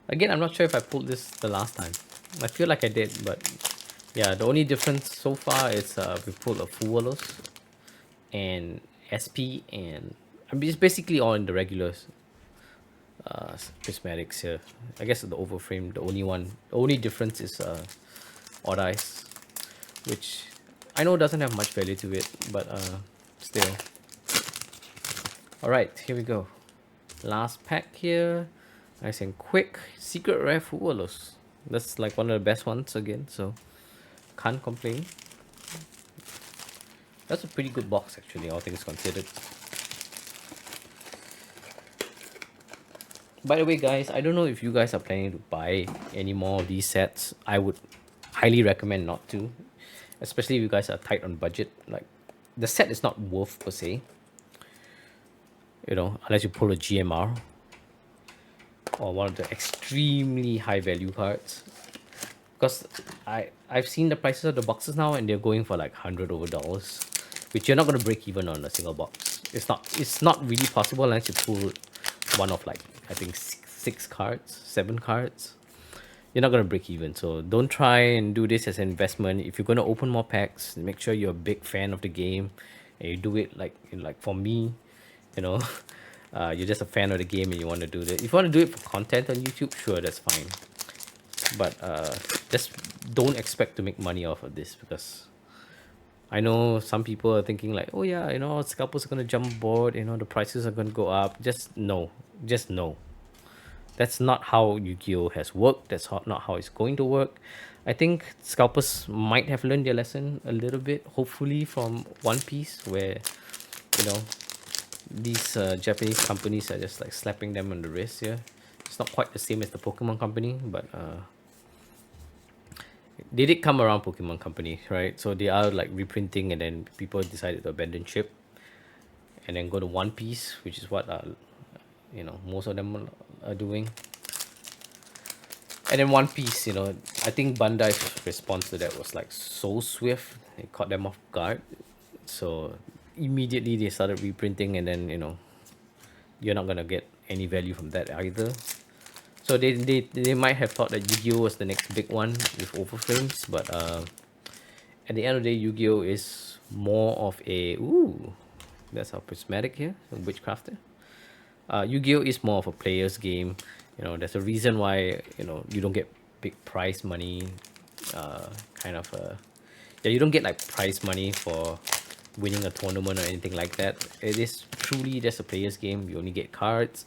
Speaker 1: Again, I'm not sure if I pulled this the last time. I feel like I did, but yeah, the only difference so far is we pulled a Fuwalos and SP, and I mean, it's basically all in the regulars prismatics here. I guess the overframe, the only difference is odd eyes, which I know doesn't have much value to it, but still. Alright, here we go. Last pack here. Nice and quick. Secret rare Fuwalos. That's like one of the best ones again, so can't complain. That's a pretty good box actually, all things considered. By the way, guys, I don't know if you guys are planning to buy any more of these sets. I would highly recommend not to, especially if you guys are tight on budget. Like, the set is not worth per se, you know, unless you pull a GMR or one of the extremely high value cards. because I've seen the prices of the boxes now, and they're going for like $100 over, which you're not gonna break even on a single box. It's not really possible unless you pull one of like I think six cards, 7 cards. You're not gonna break even. So don't try and do this as an investment. If you're gonna open more packs, make sure you're a big fan of the game, and you do it like for me, you know, you're just a fan of the game and you want to do this. If you want to do it for content on YouTube, sure, that's fine. But just don't expect to make money off of this, because I know some people are thinking like, oh yeah, scalpers are gonna jump board, the prices are gonna go up. Just no. That's not how Yu-Gi-Oh has worked. That's not how it's going to work. I think scalpers might have learned their lesson a little bit, hopefully from One Piece, where you know these Japanese companies are just like slapping them on the wrist here. It's not quite the same as the Pokemon Company, but they did come around Pokemon Company, right? So they are like reprinting, and then people decided to abandon ship and then go to One Piece, which is what most of them are doing. And then One Piece, I think Bandai's response to that was like so swift, it caught them off guard. So immediately they started reprinting, and then you're not gonna get any value from that either. So they might have thought that Yu-Gi-Oh was the next big one with overframes, but at the end of the day, Yu-Gi-Oh is more of a that's our prismatic here, a witchcrafter. Yu-Gi-Oh is more of a player's game. There's a reason why you don't get big prize money. You don't get like prize money for winning a tournament or anything like that. It is truly just a player's game. You only get cards.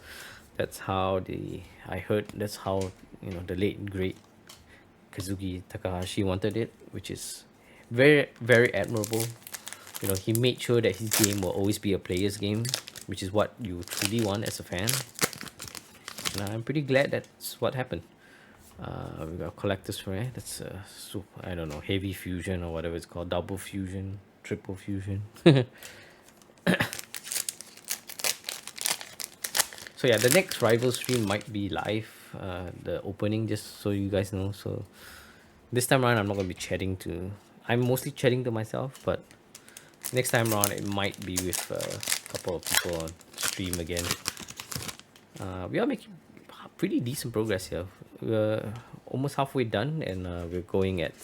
Speaker 1: That's how that's how the late great Kazuki Takahashi wanted it, which is very, very admirable. He made sure that his game will always be a player's game, which is what you truly want as a fan. And I'm pretty glad that's what happened. We got collector's rare. That's I don't know, heavy fusion or whatever it's called, double fusion, triple fusion. So yeah, the next rival stream might be live. The opening, just so you guys know. So this time around, I'm not gonna be chatting to. I'm mostly chatting to myself, but next time around it might be with a couple of people on stream again. We are making pretty decent progress here. We're almost halfway done, and we're going at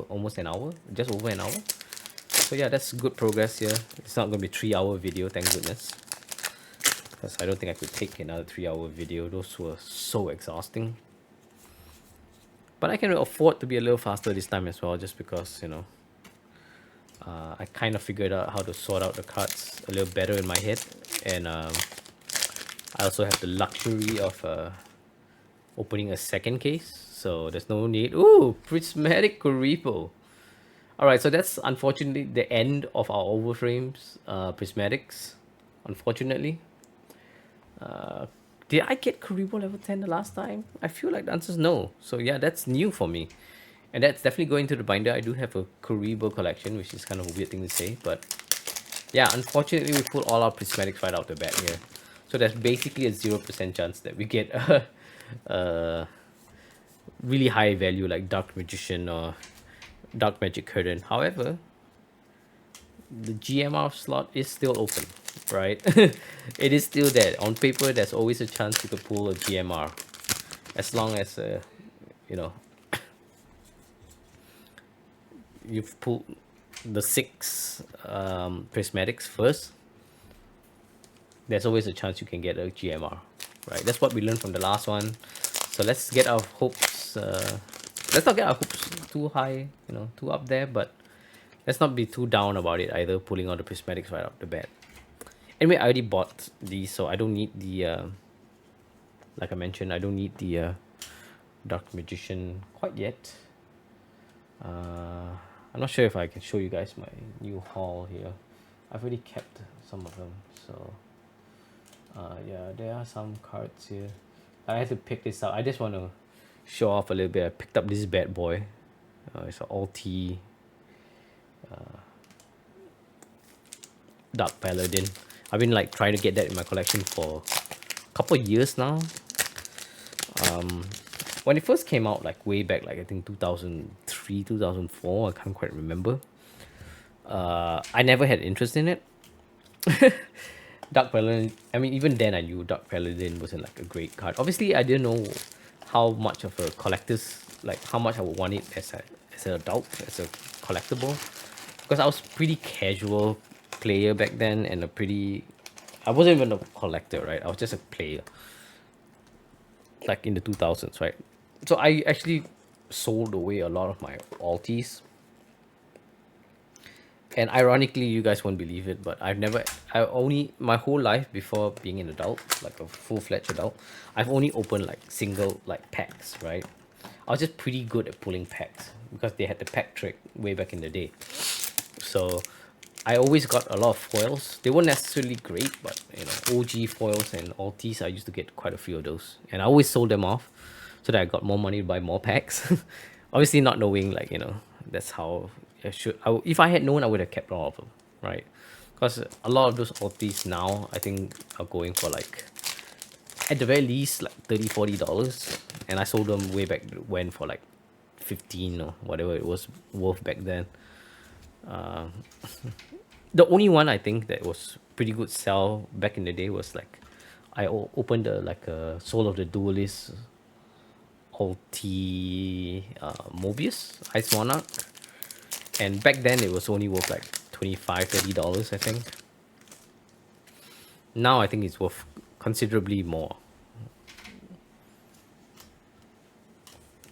Speaker 1: almost an hour, just over an hour. So yeah, that's good progress here. It's not gonna be 3-hour video, thank goodness, because I don't think I could take another 3-hour video. Those were so exhausting. But I can afford to be a little faster this time as well, just because I kind of figured out how to sort out the cards a little better in my head, and I also have the luxury of opening a second case, so there's no need. Ooh, prismatic Kuripo. Alright, so that's unfortunately the end of our overframes prismatics, unfortunately. Did I get Kuribo level 10 the last time? I feel like the answer is no. So yeah, that's new for me. And that's definitely going to the binder. I do have a Kuribo collection, which is kind of a weird thing to say. But yeah, unfortunately, we pulled all our prismatics right out the bat here. So there's basically a 0% chance that we get a really high value like Dark Magician or Dark Magic Curtain. However, the GMR slot is still open, right? It is still there. On paper, there's always a chance you could pull a GMR, as long as you've pulled the 6 prismatics first. There's always a chance you can get a GMR, right? That's what we learned from the last one. So let's get our hopes. Let's not get our hopes too high, too up there, but let's not be too down about it either, pulling all the prismatics right off the bat. Anyway, I already bought these, so I don't need the, like I mentioned, I don't need the Dark Magician quite yet. I'm not sure if I can show you guys my new haul here. I've already kept some of them, so yeah, there are some cards here. I had to pick this up. I just want to show off a little bit. I picked up this bad boy. It's an Ulti Dark Paladin. I've been like trying to get that in my collection for a couple of years now. when it first came out, like way back, like I think 2003, 2004, I can't quite remember. I never had interest in it. Dark Paladin, I mean, even then I knew Dark Paladin wasn't like a great card. Obviously, I didn't know how much of a collector's, like how much I would want it as an adult, as a collectible. Because I was pretty casual player back then, and I wasn't even a collector, right? I was just a player, like in the 2000s, right? So I actually sold away a lot of my alties. And ironically, you guys won't believe it, but I only, my whole life before being an adult, like a full-fledged adult, I've only opened like single, like packs, right? I was just pretty good at pulling packs because they had the pack trick way back in the day. So I always got a lot of foils. They weren't necessarily great, but you know, OG foils and alties, I used to get quite a few of those. And I always sold them off so that I got more money to buy more packs. Obviously not knowing, like, you know, that's how if I had known, I would have kept all of them, right? Because a lot of those alties now, I think, are going for like, at the very least, like $30, $40. And I sold them way back when for like 15 or whatever it was worth back then. The only one I think that was pretty good sell back in the day was like opened like a Soul of the Duelist Ulti Mobius Ice Monarch, and back then it was only worth like $25 $30, I think. Now I think it's worth considerably more.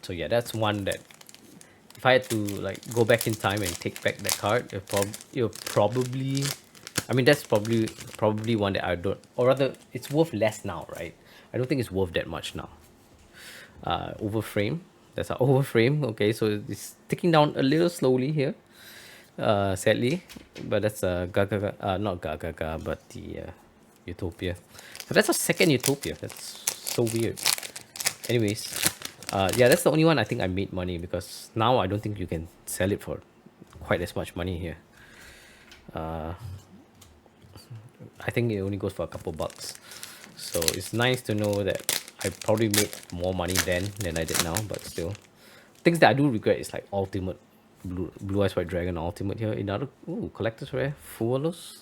Speaker 1: So yeah, that's one that if I had to like go back in time and take back that card, it'll probably, I mean, that's probably one that I don't, or rather, it's worth less now, right? I don't think it's worth that much now. Overframe, that's our overframe. Okay, so it's ticking down a little slowly here, sadly, but that's Gaga, not Gaga, but the Utopia. So that's a second Utopia. That's so weird. Anyways, yeah, that's the only one I think I made money, because now I don't think you can sell it for quite as much money here. I think it only goes for a couple bucks. So it's nice to know that I probably made more money then than I did now, but still. Things that I do regret is like Ultimate, Blue Eyes White Dragon Ultimate here. Another, ooh, collector's rare, Fuelos.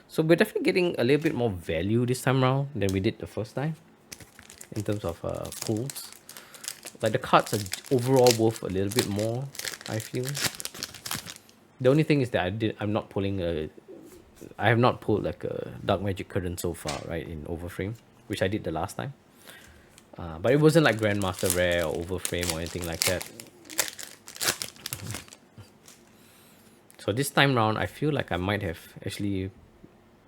Speaker 1: So we're definitely getting a little bit more value this time around than we did the first time in terms of pulls. Like the cards are overall worth a little bit more, I feel. The only thing is that I'm not pulling I have not pulled like a Dark Magic Current so far, right, in Overframe, which I did the last time. But it wasn't like Grandmaster Rare or Overframe or anything like that. So this time round, I feel like I might have actually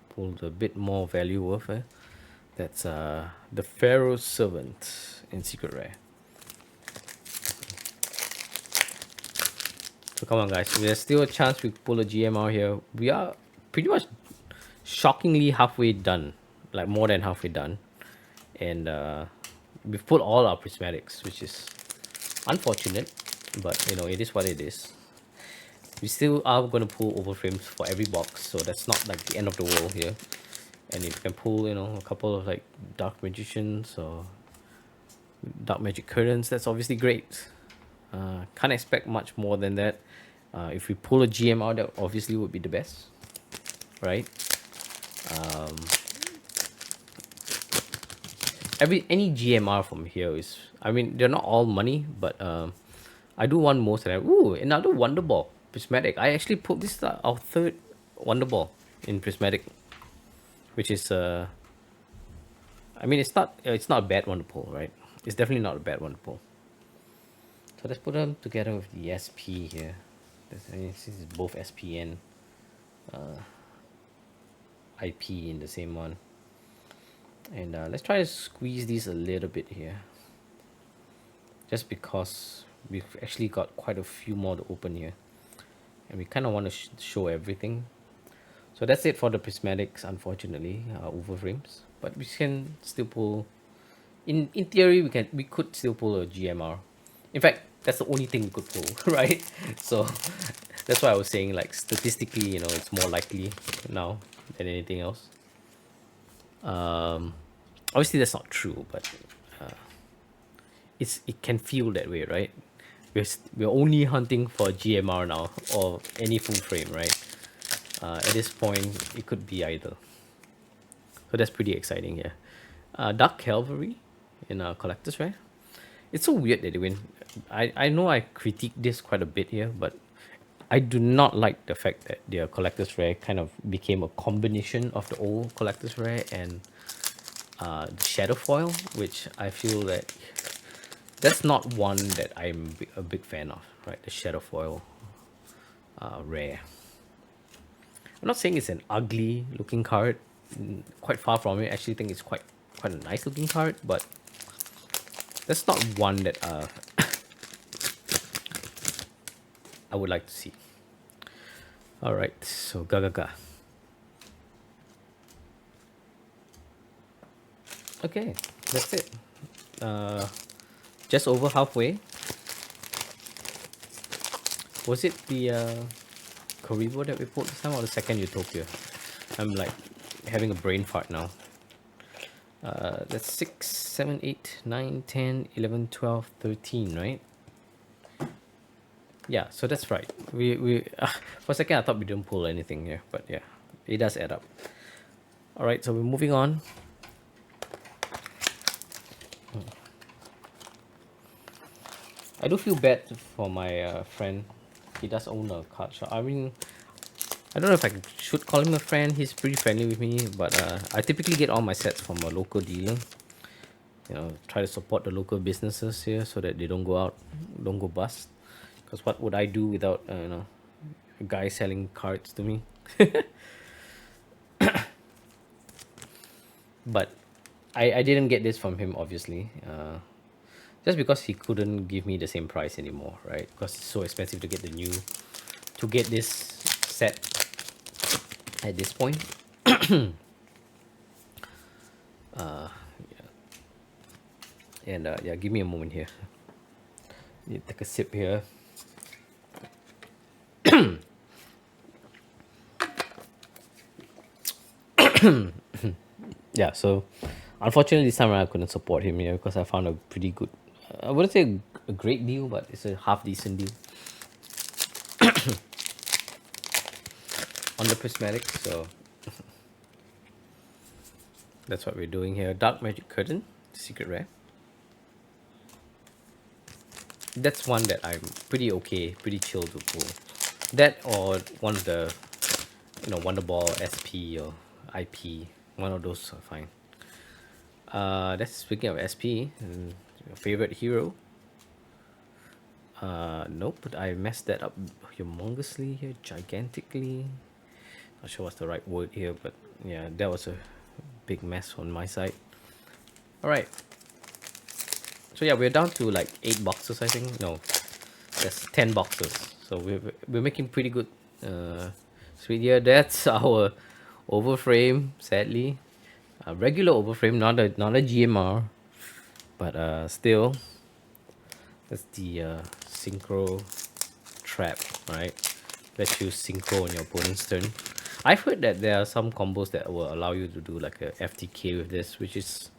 Speaker 1: pulled a bit more value worth it. That's the Pharaoh's Servant in Secret Rare. So come on, guys. There's still a chance we pull a GMR here. We are pretty much shockingly halfway done, like more than halfway done, and we've pulled all our prismatics, which is unfortunate, but you know, it is what it is. We still are going to pull overframes for every box, so that's not like the end of the world here. And if you can pull, you know, a couple of like Dark Magicians or Dark Magic Currents, that's obviously great. Can't expect much more than that. If we pull a GMR, that obviously would be the best, right? Any GMR from here is, I mean, they're not all money, but I do want most of them. Ooh, another Wonder Ball prismatic. I actually pulled this our third Wonder Ball in prismatic, which is I mean, it's not a bad one to pull, right? It's definitely not a bad one to pull. So let's put them together with the SP here. This is both SP and IP in the same one. And let's try to squeeze these a little bit here, just because we've actually got quite a few more to open here, and we kind of want to show everything. So that's it for the prismatics, unfortunately, overframes. But we can still pull. In theory, we could still pull a GMR. In fact, that's the only thing we could pull, right? So that's why I was saying, like, statistically, you know, it's more likely now than anything else. Obviously that's not true, but it can feel that way, right? We're only hunting for GMR now or any full frame, right? At this point, it could be either. So that's pretty exciting here. Dark Cavalry in Collector's Rare. It's so weird that they went. I know I critiqued this quite a bit here, but I do not like the fact that their Collector's Rare kind of became a combination of the old Collector's Rare and the Shadow Foil, which I feel that that's not one that I'm a big fan of, right? The Shadow Foil Rare. I'm not saying it's an ugly looking card. Quite far from it. I actually think it's quite a nice looking card, but that's not one that I would like to see. All right, so Gaga. Okay, that's it. Just over halfway. Was it the Karibo that we pulled this time or the second Utopia? I'm like having a brain fart now. That's 6, 7, 8, 9, 10, 11, 12, 13, right? Yeah, so that's right. We for a second I thought we didn't pull anything here, but yeah, it does add up. All right, so we're moving on. I do feel bad for my friend. He does own a card shop. I mean, I don't know if I should call him a friend. He's pretty friendly with me, but I typically get all my sets from a local dealer. You know, try to support the local businesses here so that they don't go bust. Because what would I do without a guy selling cards to me? But I didn't get this from him, obviously. Just because he couldn't give me the same price anymore, right? Because it's so expensive to get this set at this point. Yeah. And yeah, give me a moment here. Need to take a sip here. Yeah, so unfortunately this time around I couldn't support him here because I found a pretty good, I wouldn't say a great deal, but it's a half decent deal on the prismatic. So that's what we're doing here. Dark Magic Curtain, secret rare. That's one that I'm pretty chill to pull. That or one of the Wonder Ball SP or IP, one of those are fine. That's speaking of SP, your favorite hero. Nope, but I messed that up humongously here, gigantically. Not sure what's the right word here, but yeah, that was a big mess on my side. All right. So yeah, we're down to like 8 boxes, I think. No, that's 10 boxes. So we're making pretty good speed here. That's our overframe, sadly. A regular overframe, not a GMR, but still, that's the synchro trap, right? Let you synchro on your opponent's turn. I've heard that there are some combos that will allow you to do like a FTK with this, which is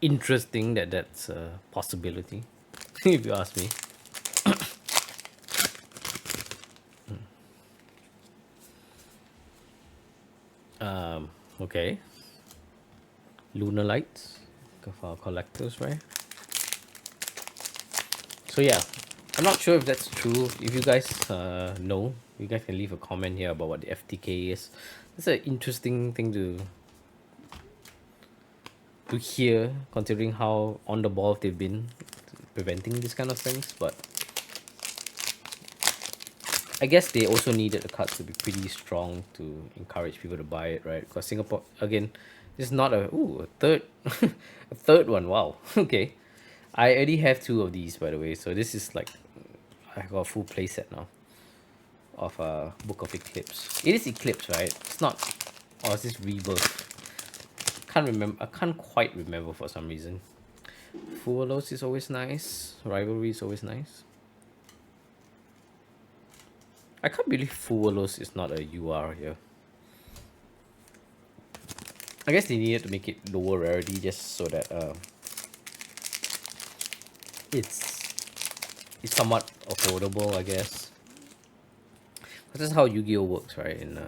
Speaker 1: interesting that that's a possibility, if you ask me. Okay. Lunar Lights for collectors, right? So yeah, I'm not sure if that's true. If you guys know, you guys can leave a comment here about what the FTK is. It's an interesting thing to hear, considering how on the ball they've been preventing this kind of things. But I guess they also needed the cards to be pretty strong to encourage people to buy it, right? Because Singapore, again, this is not a third a third one. Wow. Okay, I already have 2 of these, by the way. So this is like I got a full playset now of Book of Eclipse. It is Eclipse, right? It's not, or is this Rebirth? Can't remember. I can't quite remember for some reason. Fuwalos is always nice. Rivalry is always nice. I can't believe Fuwalos is not a UR here. I guess they needed to make it lower rarity just so that it's somewhat affordable, I guess. This is how Yu-Gi-Oh works, right? In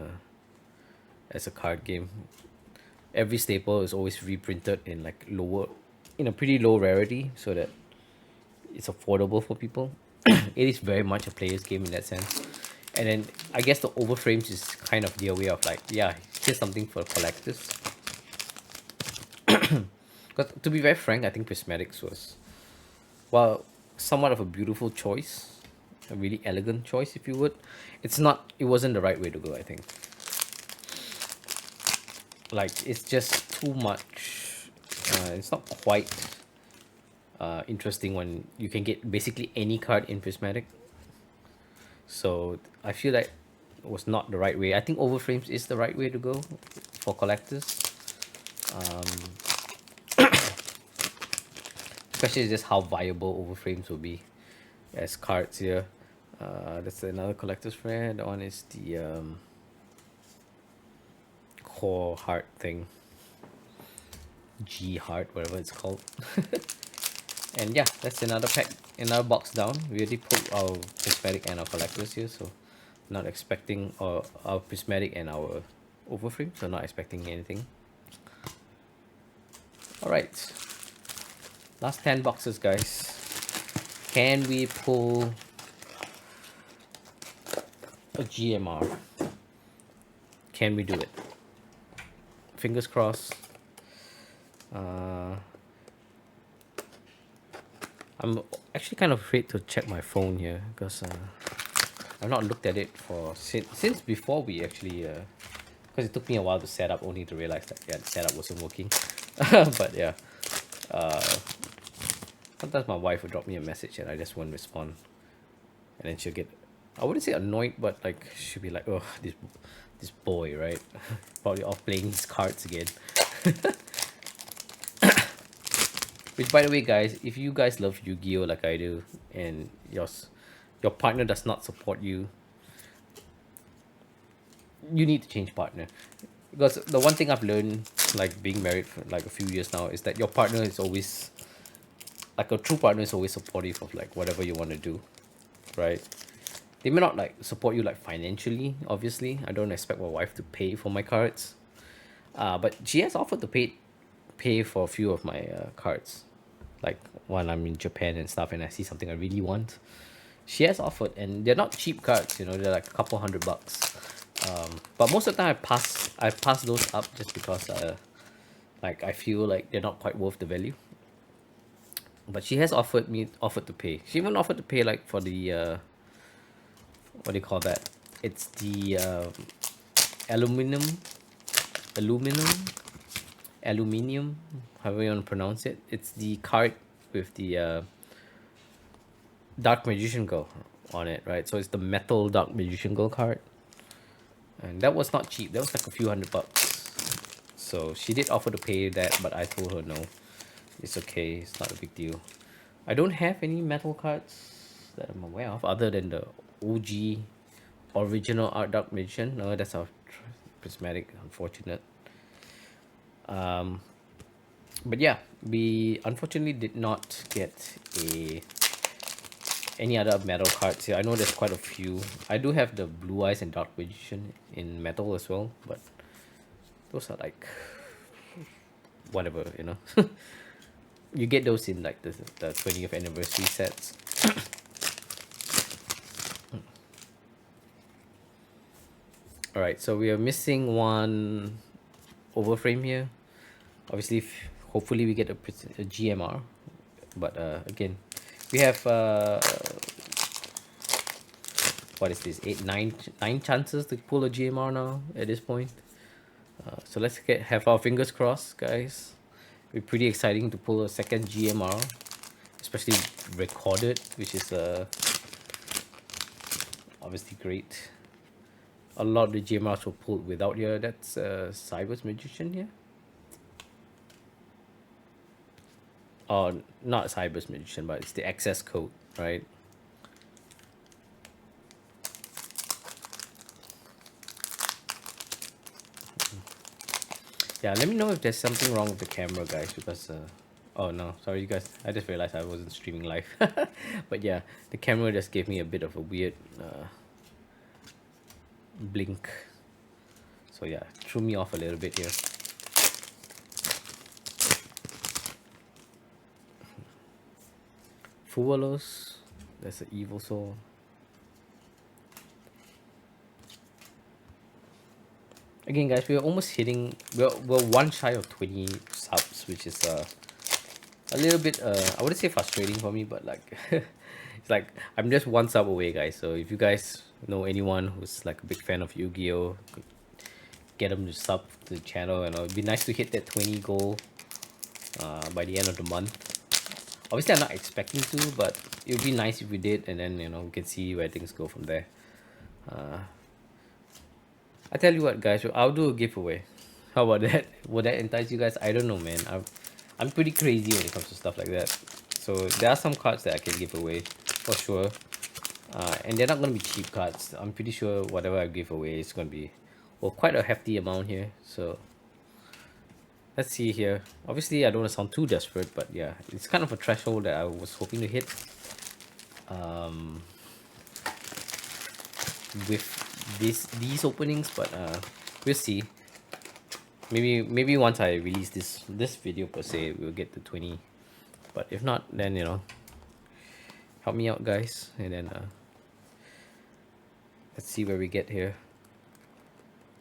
Speaker 1: as a card game, every staple is always reprinted in like lower, in a pretty low rarity, so that it's affordable for people. It is very much a player's game in that sense. And then I guess the overframes is kind of their way of like, yeah, here's something for collectors. Because to be very frank, I think prismatics was, well, somewhat of a beautiful choice, a really elegant choice, if you would. It's not, it wasn't the right way to go, I think. Like, it's just too much. It's not quite interesting when you can get basically any card in prismatic. So I feel like it was not the right way. I think overframes is the right way to go for collectors. Especially just how viable overframes will be as cards here. That's another collector's rare. That one is the core heart thing. G heart, whatever it's called. And yeah, that's another pack, another box down. We already put our prismatic and our collectors here, so not expecting, or our prismatic and our overframe, so not expecting anything. Alright, last 10 boxes, guys. Can we pull a GMR? Can we do it? Fingers crossed. I'm actually kind of afraid to check my phone here because I've not looked at it for since before we actually because it took me a while to set up, only to realize that yeah, the setup wasn't working. But yeah, sometimes my wife will drop me a message and I just won't respond, and then she'll get, I wouldn't say annoyed, but like she'll be like, oh, this boy, right? Probably off playing his cards again. Which, by the way, guys, if you guys love Yu-Gi-Oh like I do, and your partner does not support you, you need to change partner. Because the one thing I've learned, like being married for like a few years now, is that your partner is always, like a true partner is always supportive of like whatever you want to do, right? They may not like support you like financially, obviously. I don't expect my wife to pay for my cards. But she has offered to pay for a few of my cards, like when I'm in Japan and stuff, and I see something I really want. She has offered, and they're not cheap cards. You know, they're like a couple $100. But most of the time, I pass those up just because like I feel like they're not quite worth the value. But she has offered to pay. She even offered to pay like for the what do you call that? It's the aluminum, aluminum, aluminium, however you want to pronounce it. It's the card with the Dark Magician Girl on it, right? So it's the metal Dark Magician Girl card, and that was not cheap. That was like a few $100. So she did offer to pay that, but I told her no, it's okay, it's not a big deal. I don't have any metal cards that I'm aware of other than the OG original Art Dark Magician. No, that's our prismatic, unfortunate. But yeah, we unfortunately did not get any other metal cards here. I know there's quite a few. I do have the Blue Eyes and Dark Magician in metal as well, but those are like whatever, you know. You get those in like the 20th anniversary sets. All right, so we are missing one overframe here. Obviously, hopefully we get a GMR, but again, we have what is this, nine chances to pull a GMR now at this point. So let's have our fingers crossed, guys. It'll be pretty exciting to pull a second GMR, especially recorded, which is obviously great. A lot of the GMRs were pulled without here. That's Cyber's Magician here. Oh, not Cyber's Magician, but it's the access code, right? Yeah, let me know if there's something wrong with the camera, guys, because Oh no, sorry you guys. I just realized I wasn't streaming live. But yeah, the camera just gave me a bit of a weird blink. So yeah, threw me off a little bit here. Fuwalos. That's an evil soul. Again, guys, we're almost hitting. We're one shy of 20 subs, which is a little bit. I wouldn't say frustrating for me, but like, it's like I'm just one sub away, guys. So if you guys know anyone who's like a big fan of Yu-Gi-Oh, get them to sub to the channel, and it'd be nice to hit that 20 goal by the end of the month. Obviously, I'm not expecting to, but it would be nice if we did, and then we can see where things go from there. I tell you what, guys, I'll do a giveaway. How about that? Would that entice you guys? I don't know, man. I'm pretty crazy when it comes to stuff like that. So there are some cards that I can give away for sure, and they're not gonna be cheap cards. I'm pretty sure whatever I give away is gonna be, well, quite a hefty amount here. So let's see here. Obviously, I don't want to sound too desperate, but yeah, it's kind of a threshold that I was hoping to hit. With these openings, but we'll see. Maybe once I release this video per se, we'll get to 20. But if not, then help me out, guys, and then let's see where we get here.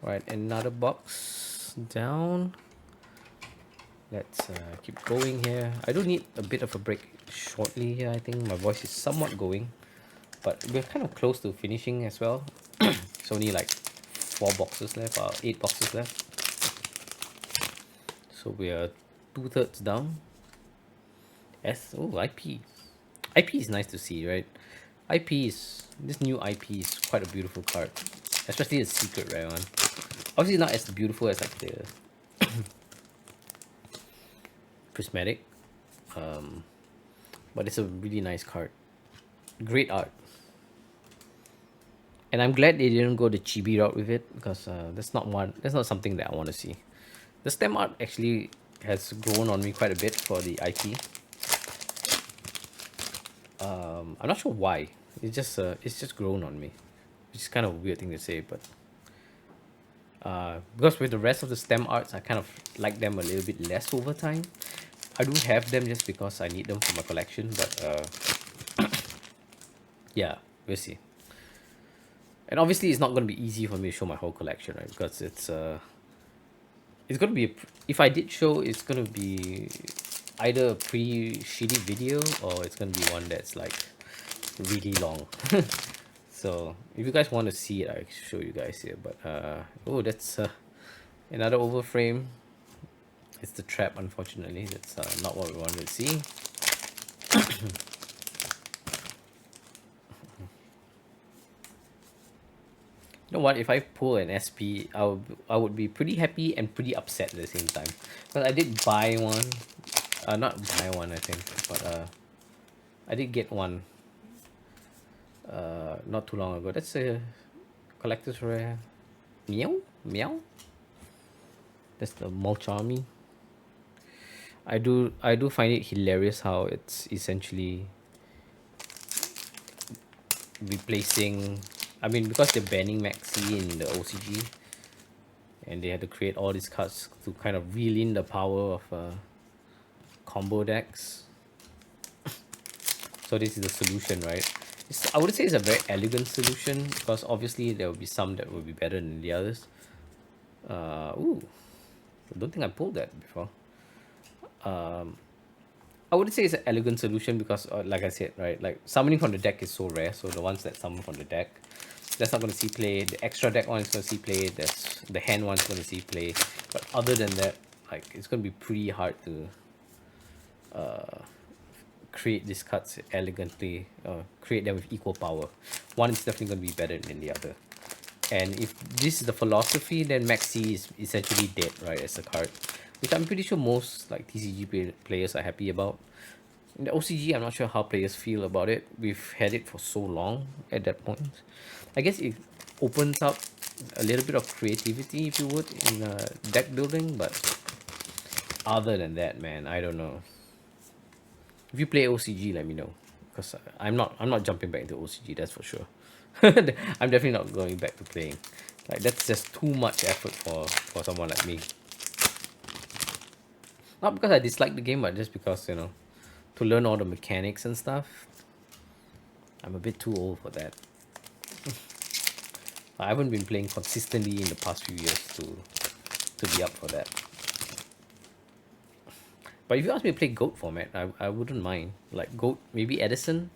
Speaker 1: All right, another box down. Let's keep going here. I do need a bit of a break shortly here. I think my voice is somewhat going, but we're kind of close to finishing as well. It's only like 4 boxes left, or 8 boxes left. So we are 2/3 down. IP. IP is nice to see, right? This new IP is quite a beautiful card, especially the secret rare one. Obviously not as beautiful as like the prismatic, but it's a really nice card. Great art. And I'm glad they didn't go the chibi route with it, because that's not something that I want to see. The stem art actually has grown on me quite a bit for the IP. I'm not sure why. It's just grown on me, which is kind of a weird thing to say, but because with the rest of the stem arts, I kind of like them a little bit less over time. I do have them just because I need them for my collection, but yeah, we'll see. And obviously, it's not going to be easy for me to show my whole collection, right? Because it's going to be if I did show, it's going to be either a pretty shitty video, or it's going to be one that's like really long. So if you guys want to see it, I can show you guys here. But oh, that's another overframe. It's the trap, unfortunately. That's not what we wanted to see. You know what? If I pull an SP, I would be pretty happy and pretty upset at the same time. But I did buy one. Not buy one, I think. But I did get one. Not too long ago. That's a collector's rare. Meow? Meow? That's the Molcharmy. I do find it hilarious how it's essentially replacing. I mean, because they're banning Maxi in the OCG, and they had to create all these cards to kind of reel in the power of combo decks. So this is the solution, right? I would say it's a very elegant solution, because obviously there will be some that will be better than the others. Ooh, I don't think I pulled that before. I would say it's an elegant solution because, like I said, right, like summoning from the deck is so rare. So the ones that summon from the deck, that's not going to see play. The extra deck one is going to see play. That's the hand one's going to see play. But other than that, like, it's going to be pretty hard to create these cards elegantly, create them with equal power. One is definitely going to be better than the other. And if this is the philosophy, then Maxi is essentially dead, right, as a card, which I'm pretty sure most like TCG players are happy about. In the OCG, I'm not sure how players feel about it. We've had it for so long at that point. I guess it opens up a little bit of creativity, if you would, in deck building, but other than that, man, I don't know. If you play OCG, let me know, because I'm not jumping back into OCG. That's for sure. I'm definitely not going back to playing. Like that's just too much effort for someone like me. Not because I dislike the game, but just because to learn all the mechanics and stuff. I'm a bit too old for that. I haven't been playing consistently in the past few years to be up for that. But if you ask me to play GOAT format, I wouldn't mind. Like GOAT, maybe Edison.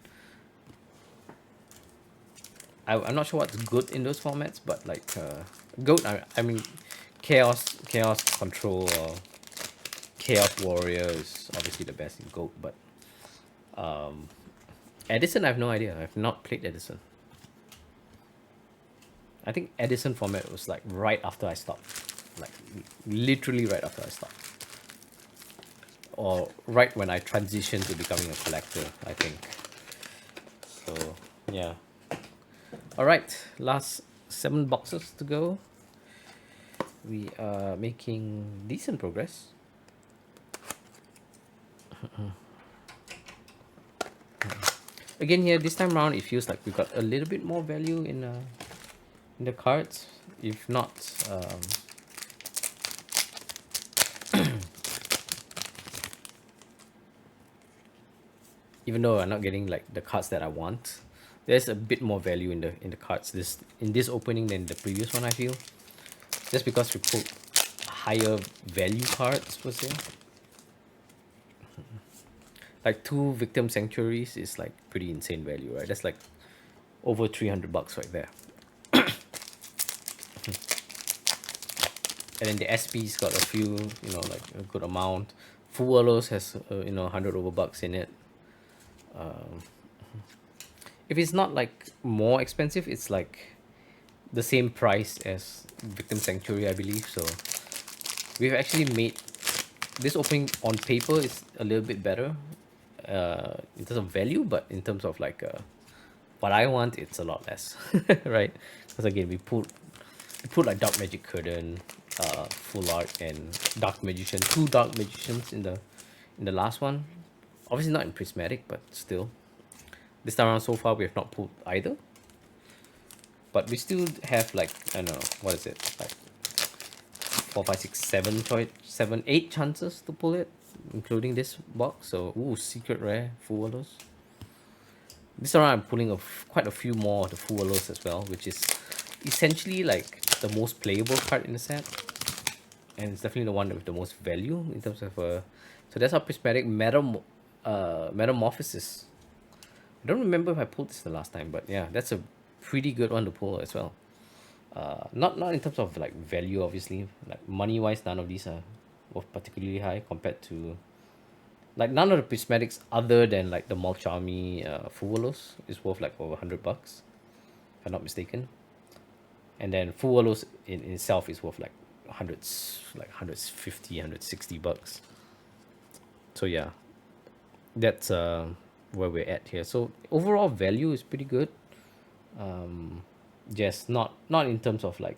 Speaker 1: I'm not sure what's good in those formats, but like GOAT, I mean, Chaos Control or Chaos Warrior is obviously the best in GOAT, but Edison, I have no idea. I've not played Edison. I think Edison format was like right after I stopped. Like literally right after I stopped. Or right when I transitioned to becoming a collector, I think. So, yeah. Alright, last 7 boxes to go. We are making decent progress. Again here, this time around, it feels like we got a little bit more value in the cards. If not, even though I'm not getting like the cards that I want, there's a bit more value in the cards in this opening than the previous one, I feel. Just because we pulled higher value cards per se. Like 2 Victim Sanctuaries is like pretty insane value, right? That's like over $300 right there. And then the SP's got a few, like a good amount. Fuwalos has 100 over bucks in it. If it's not like more expensive, it's like the same price as Victim Sanctuary, I believe. So we've actually made this opening on paper is a little bit better in terms of value, but in terms of like what I want, it's a lot less, right? Because again, we put like Dark Magic Curtain, Full Art, and Dark Magician. 2 Dark Magicians in the last one. Obviously not in Prismatic, but still. This time around, so far, we have not pulled either. But we still have like, I don't know, what is it? Like 4, 5, 6, 7, 8 chances to pull it, including this box. So, ooh, secret rare, Fuwalos. This time around, I'm pulling quite a few more of the Fuwalos as well, which is essentially like the most playable card in the set. And it's definitely the one with the most value in terms of so that's our Prismatic Metamorphosis. I don't remember if I pulled this the last time, but yeah, that's a pretty good one to pull as well. Not in terms of like value, obviously. Like money wise, none of these are worth particularly high compared to like none of the prismatics other than like the Mulcharmy Fuwalos is worth like over $100, if I'm not mistaken. And then Fuwalos in itself is worth like hundreds, like 150, $160. So yeah, that's where we're at here. So overall value is pretty good. Just not in terms of like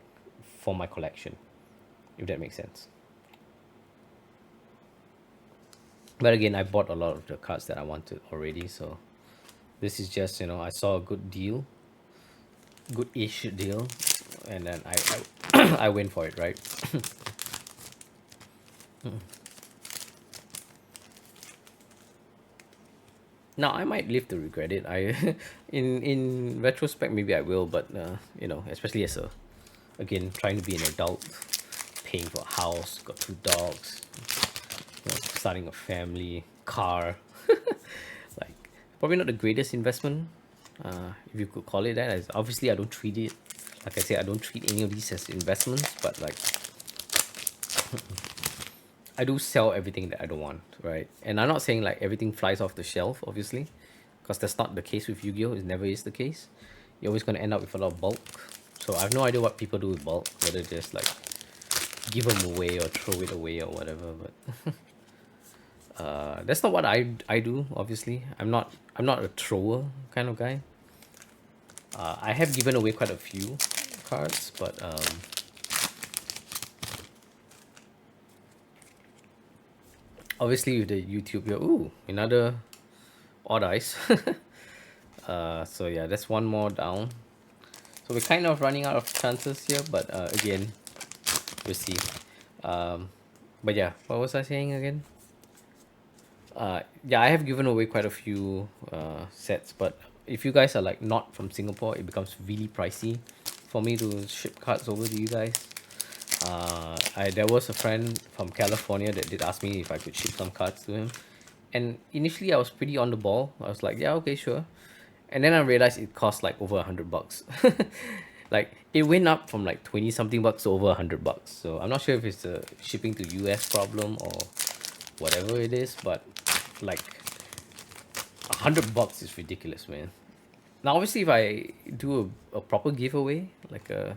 Speaker 1: for my collection, if that makes sense. But again, I bought a lot of the cards that I wanted already, so this is just I saw a good deal, good-ish deal, and then I I went for it, right? Now I might live to regret it. In retrospect, maybe I will, but especially as again trying to be an adult, paying for a house, got 2 dogs, starting a family, car, like probably not the greatest investment, if you could call it that. As obviously, I don't treat it, like I said, I don't treat any of these as investments, but like I do sell everything that I don't want, right? And I'm not saying like everything flies off the shelf, obviously, because that's not the case with Yu-Gi-Oh! It never is the case. You're always going to end up with a lot of bulk. So I have no idea what people do with bulk, whether just like give them away or throw it away or whatever. But that's not what I do. Obviously, I'm not a thrower kind of guy. I have given away quite a few cards, but obviously with the YouTube, ooh, another odd eyes. So yeah, that's one more down. So we're kind of running out of chances here, but again, we'll see. But yeah, what was I saying again? Yeah, I have given away quite a few sets, but if you guys are like not from Singapore, it becomes really pricey for me to ship cards over to you guys. There was a friend from California that did ask me if I could ship some cards to him, and initially I was pretty on the ball. I was like, yeah, okay, sure. And then I realized it cost like over $100. Like it went up from like 20 something bucks to over $100. So I'm not sure if it's a shipping to US problem or whatever it is, but like $100 is ridiculous, man. Now obviously if I do a proper giveaway, like a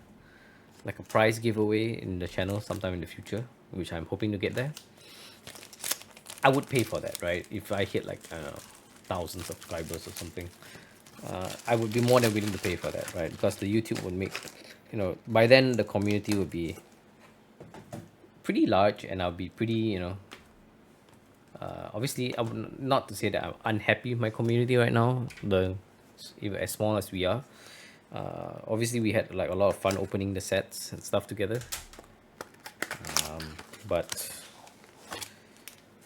Speaker 1: prize giveaway in the channel sometime in the future, which I'm hoping to get there, I would pay for that, right? If I hit like, I don't know, 1,000 subscribers or something, I would be more than willing to pay for that, right? Because the YouTube would make, by then the community would be pretty large, and I'll be pretty, obviously, I would not to say that I'm unhappy with my community right now, even as small as we are. Obviously, we had like a lot of fun opening the sets and stuff together. But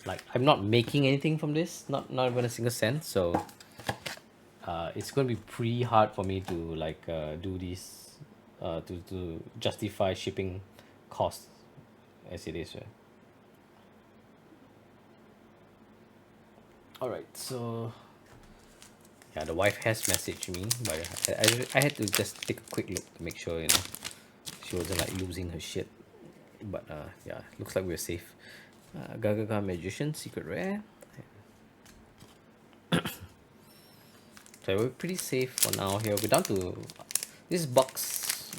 Speaker 1: like, I'm not making anything from this, not even a single cent. So it's going to be pretty hard for me to like do this, to justify shipping costs as it is. Right? All right, so yeah, the wife has messaged me, but I had to just take a quick look to make sure she wasn't like losing her shit. But yeah, looks like we're safe. Gaga Magician, secret rare. So we're pretty safe for now here. We're down to this box,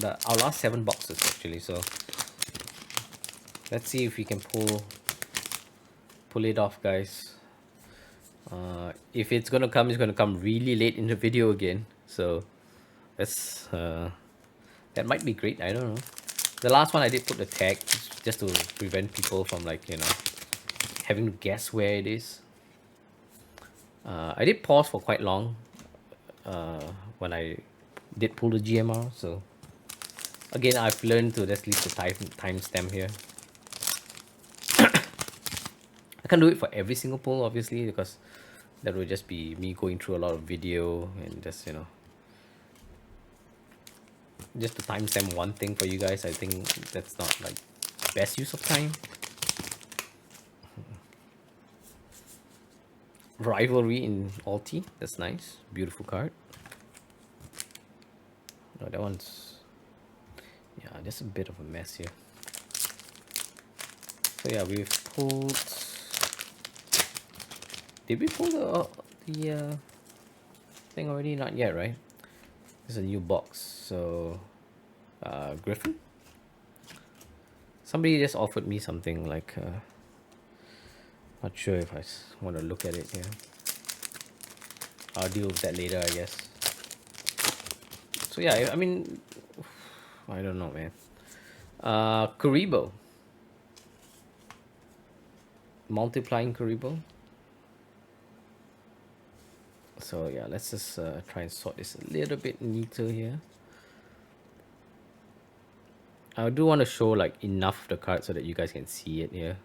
Speaker 1: our last 7 boxes actually. So let's see if we can pull it off, guys. If it's gonna come, it's gonna come really late in the video again. So that's that might be great. I don't know. The last one I did put the tag just to prevent people from like having to guess where it is. I did pause for quite long when I did pull the GMR. So again, I've learned to just leave the timestamp here. I can't do it for every single pull, obviously, because that would just be me going through a lot of video and just just to timestamp one thing for you guys. I think that's not like best use of time. Rivalry in Alti, that's nice, beautiful card. No, that one's, yeah, just a bit of a mess here. So yeah, we've pulled. Did we pull the thing already? Not yet, right? It's a new box. So Griffin. Somebody just offered me something like not sure if I want to look at it here. I'll deal with that later, I guess. So yeah, I mean, I don't know, man. Karibo. Multiplying Karibo. So yeah, let's just try and sort this a little bit neater here. I do want to show like enough of the card so that you guys can see it here,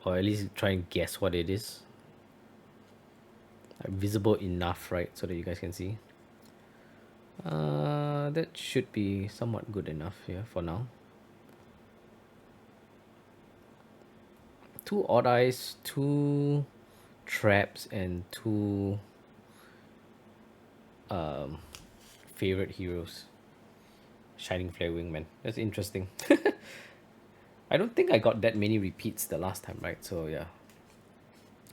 Speaker 1: or at least try and guess what it is. Like, visible enough, right, so that you guys can see. That should be somewhat good enough here for now. 2 odd eyes, 2 traps, and 2 favorite heroes. Shining Flare Wingman. That's interesting. I don't think I got that many repeats the last time, right? So yeah,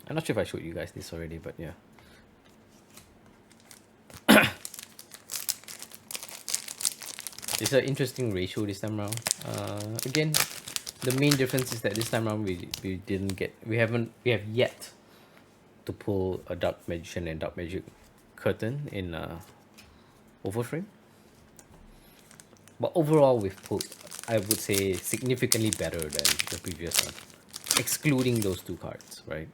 Speaker 1: I'm not sure if I showed you guys this already, but yeah. It's an interesting ratio this time around. Again, the main difference is that this time around we have yet to pull a Dark Magician and Dark Magic Curtain in Overframe. But overall, we've pulled, I would say, significantly better than the previous one, excluding those 2 cards, right?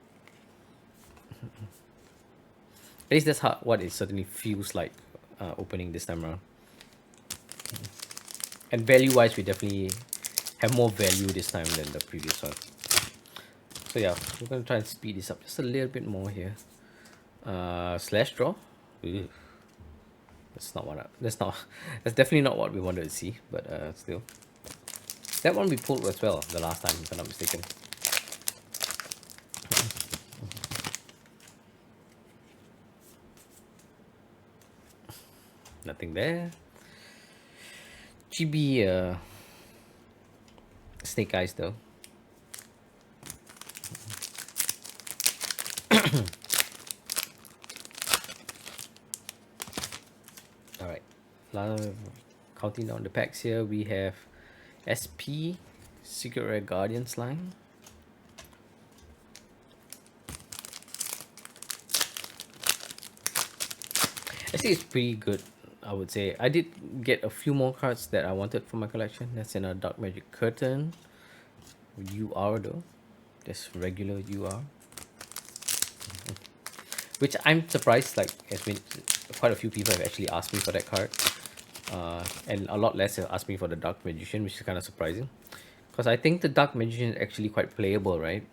Speaker 1: At least that's how, what it certainly feels like opening this time around. And value-wise, we definitely have more value this time than the previous one. So yeah, we're gonna try and speed this up just a little bit more here. Slash draw. Ew. That's not what that's definitely not what we wanted to see, but still. That one we pulled as well the last time, if I'm not mistaken. Nothing there. GB snake eyes though. Alright. Counting down the packs here, we have SP, Secret Rare Guardian Slime. Actually, it's pretty good, I would say. I did get a few more cards that I wanted for my collection. That's in a Dark Magic Curtain. UR though. Just regular UR. Which I'm surprised, like, has been quite a few people have actually asked me for that card. And a lot less have asked me for the Dark Magician, which is kind of surprising. Because I think the Dark Magician is actually quite playable, right?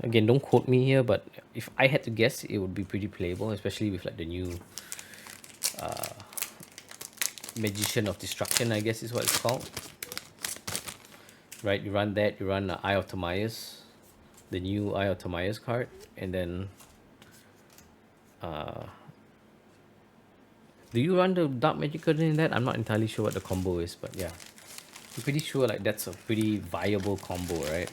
Speaker 1: Again, don't quote me here, but if I had to guess, it would be pretty playable, especially with like the new Magician of Destruction, I guess is what it's called. Right, you run that, you run Eye of Timaeus, the new Eye of Timaeus card, and then do you run the Dark Magic Curtain in that? I'm not entirely sure what the combo is, but yeah, I'm pretty sure like that's a pretty viable combo, right?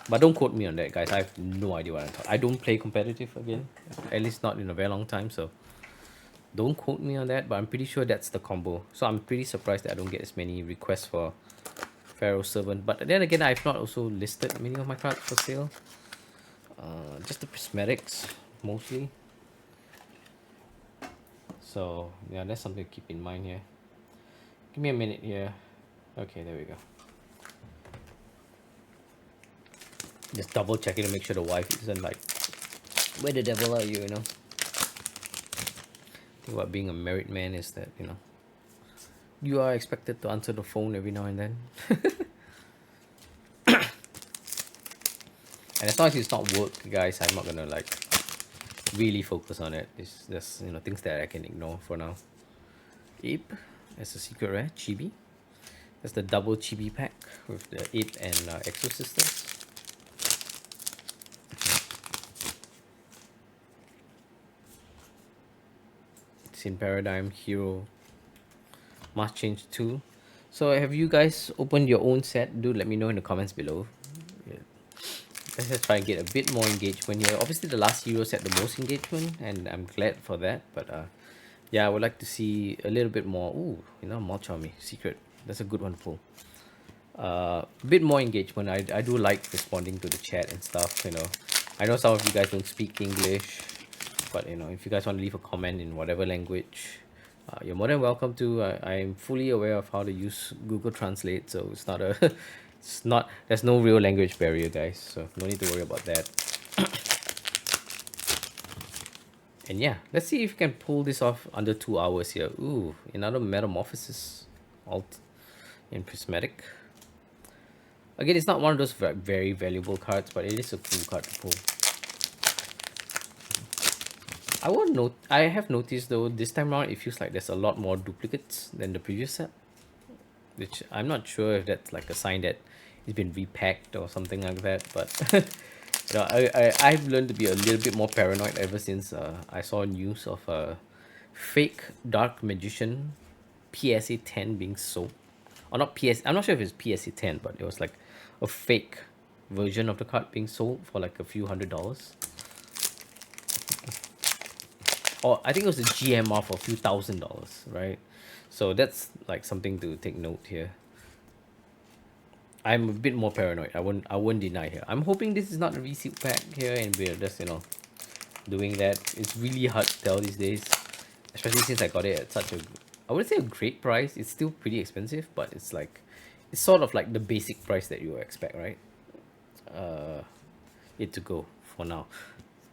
Speaker 1: But don't quote me on that, guys. I have no idea what I'm talking. I don't play competitive again, at least not in a very long time. So don't quote me on that. But I'm pretty sure that's the combo. So I'm pretty surprised that I don't get as many requests for Pharaoh Servant. But then again, I've not also listed many of my cards for sale. Just the prismatics mostly. So yeah, that's something to keep in mind here. Give me a minute here. Okay, there we go. Just double checking to make sure the wife isn't like, where the devil are you, you know? The thing about being a married man is that, you know, you are expected to answer the phone every now and then. And as long as it's not work, guys, I'm not gonna like really focus on it. It's just, you know, things that I can ignore for now. Ape, that's a secret rare, Chibi. That's the double Chibi pack with the Ape and Exorcisters. Sin Paradigm, Hero, Must Change 2. So have you guys opened your own set? Do let me know in the comments below. Yeah. Let's just try and get a bit more engagement here. Obviously the last Hero set the most engagement, and I'm glad for that. But yeah, I would like to see a little bit more. Ooh, you know, Malchami, Secret. That's a good one to pull. A bit more engagement. I do like responding to the chat and stuff, you know. I know some of you guys don't speak English, but you know, if you guys want to leave a comment in whatever language, you're more than welcome to. I'm fully aware of how to use Google Translate, so it's not a there's no real language barrier, guys, so no need to worry about that. And yeah, let's see if we can pull this off under 2 hours here. Ooh, another Metamorphosis alt in Prismatic. Again, it's not one of those very valuable cards, but it is a cool card to pull. I have noticed though, this time around it feels like there's a lot more duplicates than the previous set, which I'm not sure if that's like a sign that it's been repacked or something like that. But you know, I've learned to be a little bit more paranoid ever since I saw news of a fake Dark Magician PSA 10 being sold. Or not PS, I'm not sure if it's PSA 10, but it was like a fake version of the card being sold for like a few $100s. Or I think it was a GMR for a few $1,000s, right? So that's like something to take note here. I'm a bit more paranoid. I won't deny here. I'm hoping this is not a reseal pack here, and we're just, you know, doing that. It's really hard to tell these days, especially since I got it at such a, I wouldn't say a great price. It's still pretty expensive, but it's like, it's sort of like the basic price that you would expect, right? it to go for now.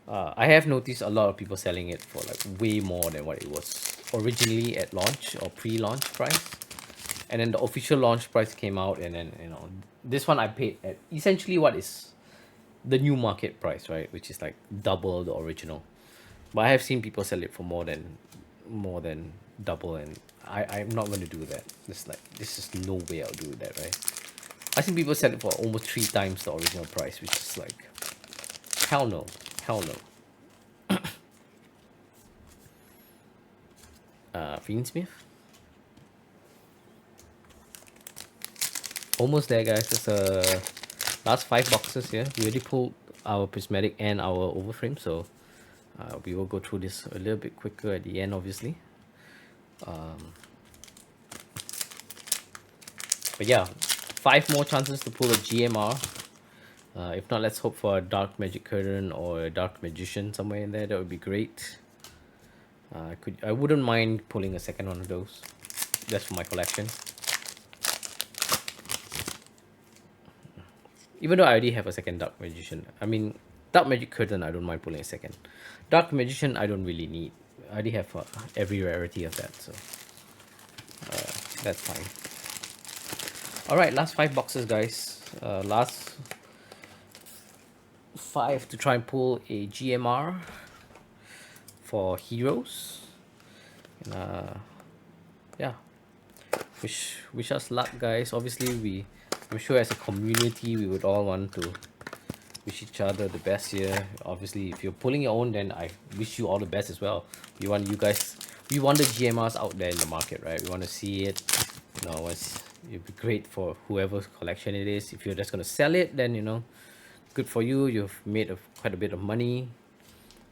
Speaker 1: I have noticed a lot of people selling it for like way more than what it was originally at launch or pre-launch price. And then the official launch price came out, and then this one I paid at essentially what is the new market price, right? Which is like double the original. But I have seen people sell it for more than double, and I'm not going to do that. It's like this is no way I'll do that, right? I seen people sell it for almost 3 times the original price, which is like hell no, hell no. Fiendsmith, almost there, guys. Just last 5 boxes here. We already pulled our prismatic and our overframe, so we will go through this a little bit quicker at the end, obviously. But yeah, 5 more chances to pull a GMR. If not, let's hope for a Dark Magic Curtain or a Dark Magician somewhere in there. That would be great. I wouldn't mind pulling a second one of those. Just for my collection. Even though I already have a second Dark Magician. I mean, Dark Magic Curtain, I don't mind pulling a second. Dark Magician, I don't really need. I already have every rarity of that, so that's fine. Alright, last 5 boxes, guys. Last 5 to try and pull a GMR for heroes. And, yeah, wish us luck, guys. Obviously, I'm sure as a community we would all want to wish each other the best here. Obviously, if you're pulling your own, then I wish you all the best as well. We want the GMRs out there in the market, right? We want to see it. It'd be great for whoever's collection it is. If you're just gonna sell it, then good for you. You've made quite a bit of money.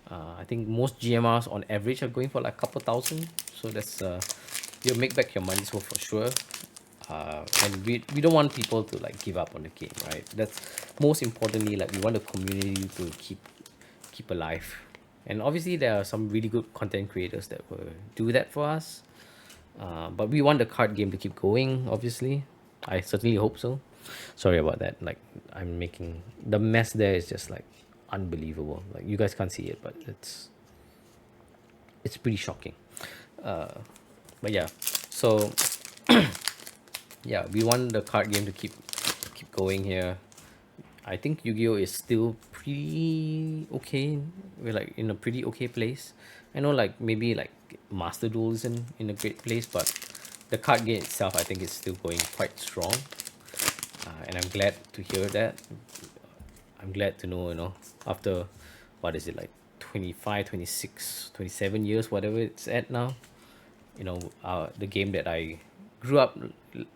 Speaker 1: I think most GMRs on average are going for like a couple thousand, so that's you'll make back your money's worth for sure. And we don't want people to like give up on the game, right? That's most importantly, like we want the community to keep alive. And obviously there are some really good content creators that will do that for us. But we want the card game to keep going, obviously. I certainly hope so. Sorry about that. Like, I'm making the mess there is just like unbelievable. Like, you guys can't see it, but it's pretty shocking. But yeah, so yeah, we want the card game to keep going here. I think Yu-Gi-Oh is still pretty okay. We're like in a pretty okay place. I know like maybe like Master Duel isn't in a great place, but the card game itself I think is still going quite strong. And I'm glad to hear that. I'm glad to know, after what is it, like 25, 26, 27 years, whatever it's at now, the game that I grew up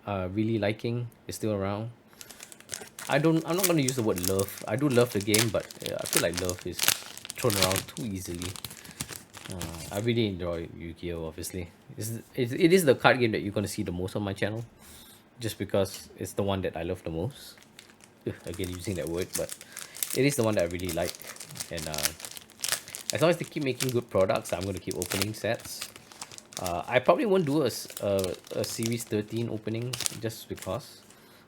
Speaker 1: really liking is still around. I'm not going to use the word love. I do love the game, but I feel like love is thrown around too easily. I really enjoy Yu-Gi-Oh, obviously. It is the card game that you're going to see the most on my channel, just because it's the one that I love the most. Again, using that word, but it is the one that I really like. And as long as they keep making good products, I'm going to keep opening sets. I probably won't do a Series 13 opening just because,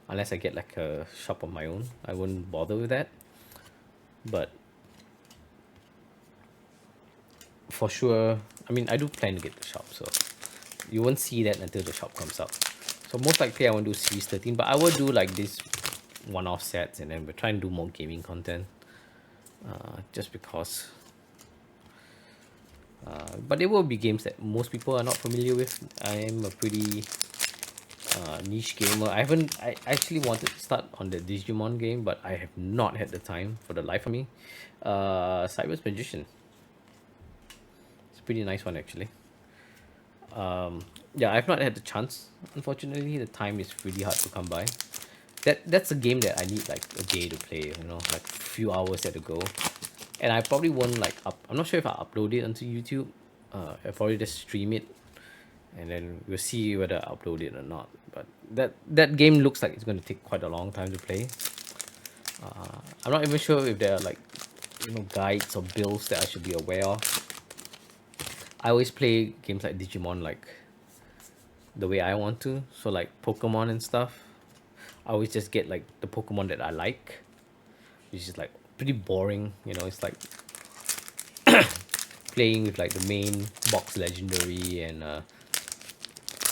Speaker 1: unless I get like a shop of my own. I wouldn't bother with that. But for sure, I mean, I do plan to get the shop, so you won't see that until the shop comes out. So most likely I won't do Series 13, but I will do like this one-off sets, and then we're trying to do more gaming content, just because. But there will be games that most people are not familiar with. I am a pretty niche gamer. I actually wanted to start on the Digimon game, but I have not had the time for the life of me. Cyber's Magician. It's a pretty nice one, actually. Yeah, I've not had the chance. Unfortunately, the time is really hard to come by. That's a game that I need like a day to play, like a few hours at a go. And I probably won't like I'm not sure if I upload it onto YouTube. I'll probably just stream it, and then we'll see whether I upload it or not. But that game looks like it's going to take quite a long time to play. I'm not even sure if there are like guides or builds that I should be aware of. I always play games like Digimon like the way I want to. So like Pokemon and stuff, I always just get like the Pokemon that I like. which is like pretty boring. You know, it's like playing with like the main box legendary and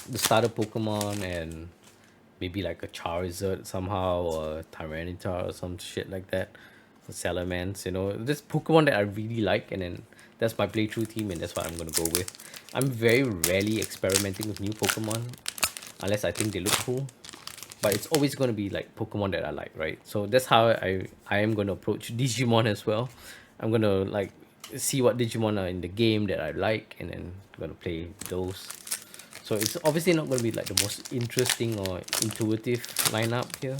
Speaker 1: the starter Pokemon and maybe like a Charizard somehow or a Tyranitar or some shit like that. Salamence, you know, this Pokemon that I really like, and then that's my playthrough team, and that's what I'm gonna go with. I'm very rarely experimenting with new Pokemon unless I think they look cool, but it's always gonna be like Pokemon that I like, right? So that's how I am gonna approach Digimon as well. I'm gonna like see what Digimon are in the game that I like, and then I'm gonna play those. So it's obviously not gonna be like the most interesting or intuitive lineup here,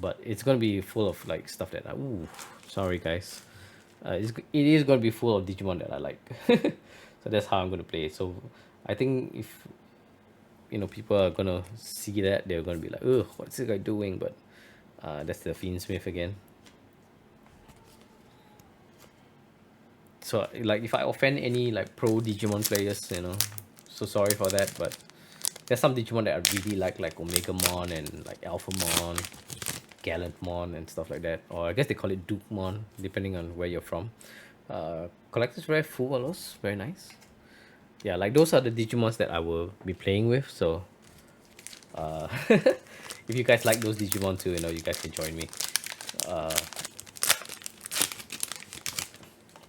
Speaker 1: but it's gonna be full of like stuff that I ooh, sorry guys, it is gonna be full of Digimon that I like. So that's how I'm gonna play it. So I think if you know people are gonna see that, they're gonna be like, ugh, what's this guy doing? But that's the Fiend Smith again. So like if I offend any like pro Digimon players, you know, so sorry for that. But there's some Digimon that I really like Omegamon and like Alphamon, Gallantmon and stuff like that. Or I guess they call it Dukemon, depending on where you're from. Collector's Rare Full Walos, very nice. Yeah, like those are the Digimons that I will be playing with. So if you guys like those Digimon too, you know, you guys can join me.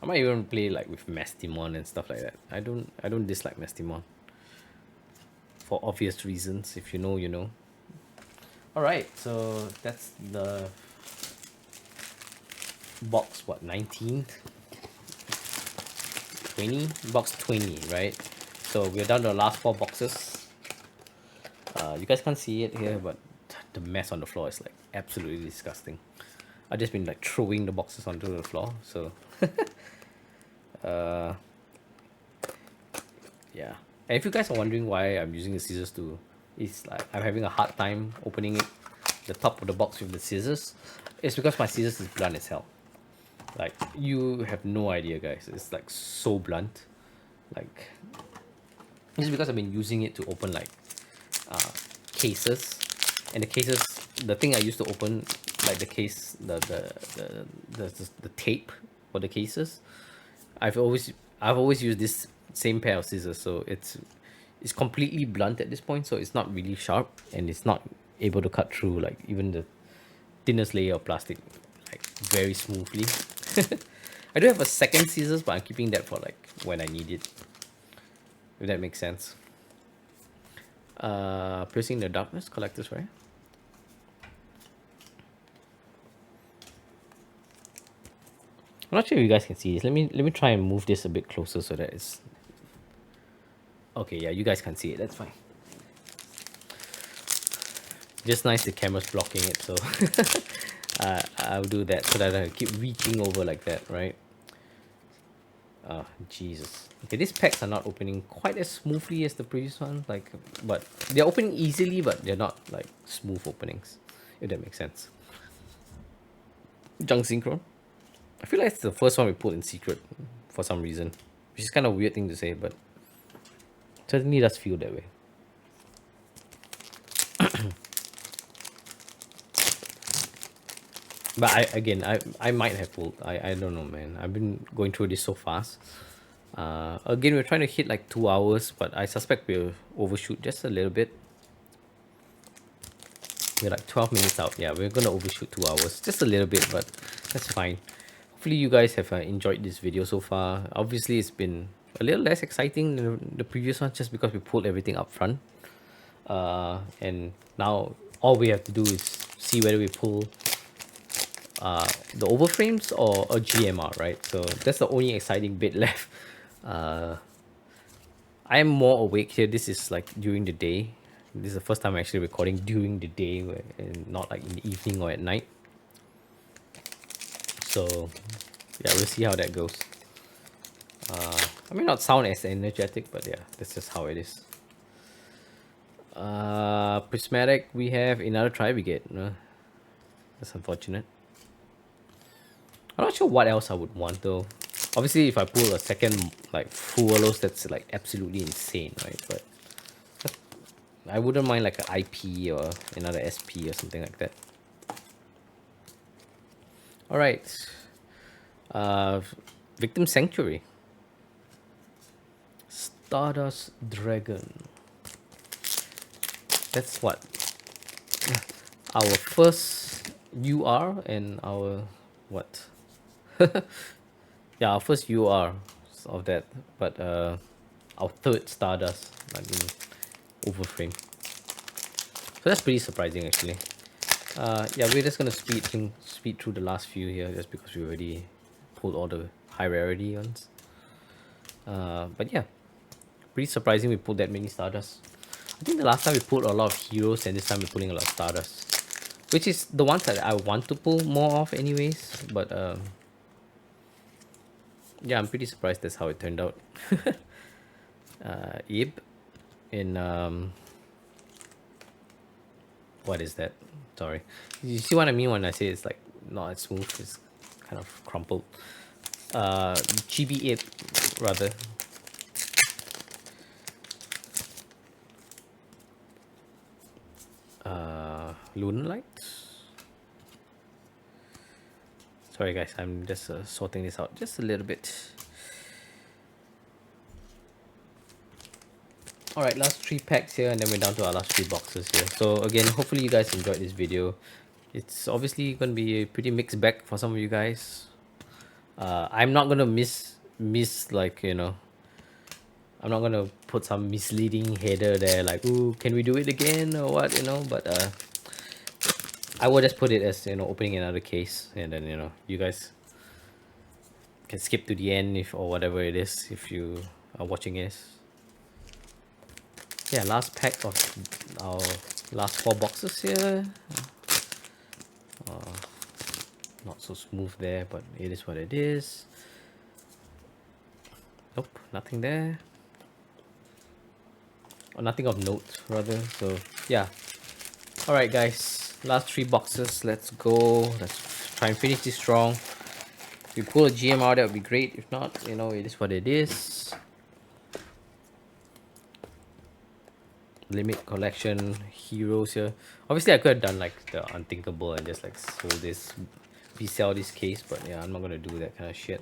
Speaker 1: I might even play like with Mastimon and stuff like that. I don't dislike Mastimon for obvious reasons. If you know, you know. All right, so that's the box. What 19, 20? Box 20, right? So we're down to the last 4 boxes. You guys can't see it here, but the mess on the floor is like absolutely disgusting. I've just been like throwing the boxes onto the floor. So yeah. And if you guys are wondering why I'm using the scissors to, it's like I'm having a hard time opening it, the top of the box with the scissors. It's because my scissors is blunt as hell. Like you have no idea, guys. It's like so blunt. Like this is because I've been using it to open like cases, and the cases, the thing I used to open like the case, the tape for the cases. I've always used this same pair of scissors, so it's completely blunt at this point, so it's not really sharp and it's not able to cut through like even the thinnest layer of plastic like very smoothly. I do have a second scissors, but I'm keeping that for like when I need it, if that makes sense. Piercing the Darkness, Collector's Rare. I'm not sure if you guys can see this. Let me try and move this a bit closer so that it's okay. Yeah, you guys can see it. That's fine. Just nice the camera's blocking it, so I'll do that so that I keep reaching over like that, right? Oh, Jesus. Okay, these packs are not opening quite as smoothly as the previous one, like, but they're opening easily, but they're not like smooth openings, if that makes sense. Junk Synchro. I feel like it's the first one we put in secret for some reason, which is kind of a weird thing to say, but certainly does feel that way. But I might have pulled. I don't know, man. I've been going through this so fast. Again, we're trying to hit like 2 hours, but I suspect we'll overshoot just a little bit. We're like 12 minutes out. Yeah, we're gonna overshoot 2 hours just a little bit, but that's fine. Hopefully you guys have enjoyed this video so far. Obviously it's been a little less exciting than the previous one just because we pulled everything up front. And now all we have to do is see whether we pull the overframes or a GMR, right? So that's the only exciting bit left. I am more awake here. This is like during the day. This is the first time I'm actually recording during the day and not like in the evening or at night. So yeah, we'll see how that goes. I may not sound as energetic, but yeah, that's just how it is. Prismatic, we have another Tri-Brigade. That's unfortunate. I'm not sure what else I would want though. Obviously, if I pull a second like full Walos, that's like absolutely insane, right? But I wouldn't mind like an IP or another SP or something like that. All right. Uh, Victim Sanctuary. Stardust Dragon. That's what our first UR and our what? Yeah, our first UR of that, but our third Stardust, like in overframe. So that's pretty surprising actually. Yeah, we're just gonna speed through the last few here just because we already pulled all the high rarity ones. But yeah, pretty surprising we pulled that many Stardust. I think the last time we pulled a lot of heroes and this time we're pulling a lot of Stardust. Which is the ones that I want to pull more of anyways. But yeah, I'm pretty surprised that's how it turned out. Ib in what is that? Sorry. You see what I mean when I say it's like not as smooth, it's kind of crumpled. Chibi 8 rather. Lunar Light. Sorry guys, I'm just sorting this out just a little bit. Alright, last 3 packs here and then we're down to our last 3 boxes here. So again, hopefully you guys enjoyed this video. It's obviously going to be a pretty mixed bag for some of you guys. I'm not going to miss like, you know, I'm not going to put some misleading header there like, ooh, can we do it again or what, you know, but I will just put it as, you know, opening another case and then, you know, you guys can skip to the end if or whatever it is if you are watching this. Yeah, last pack of our last 4 boxes here. Not so smooth there, but it is what it is. Nope, nothing there. Or nothing of note, rather. So, yeah. Alright, guys. Last 3 boxes. Let's go. Let's try and finish this strong. If we pull a GMR, that would be great. If not, you know, it is what it is. Limit collection heroes here. Obviously, I could have done like the unthinkable and just like sold this, resell this case, but yeah, I'm not gonna do that kind of shit.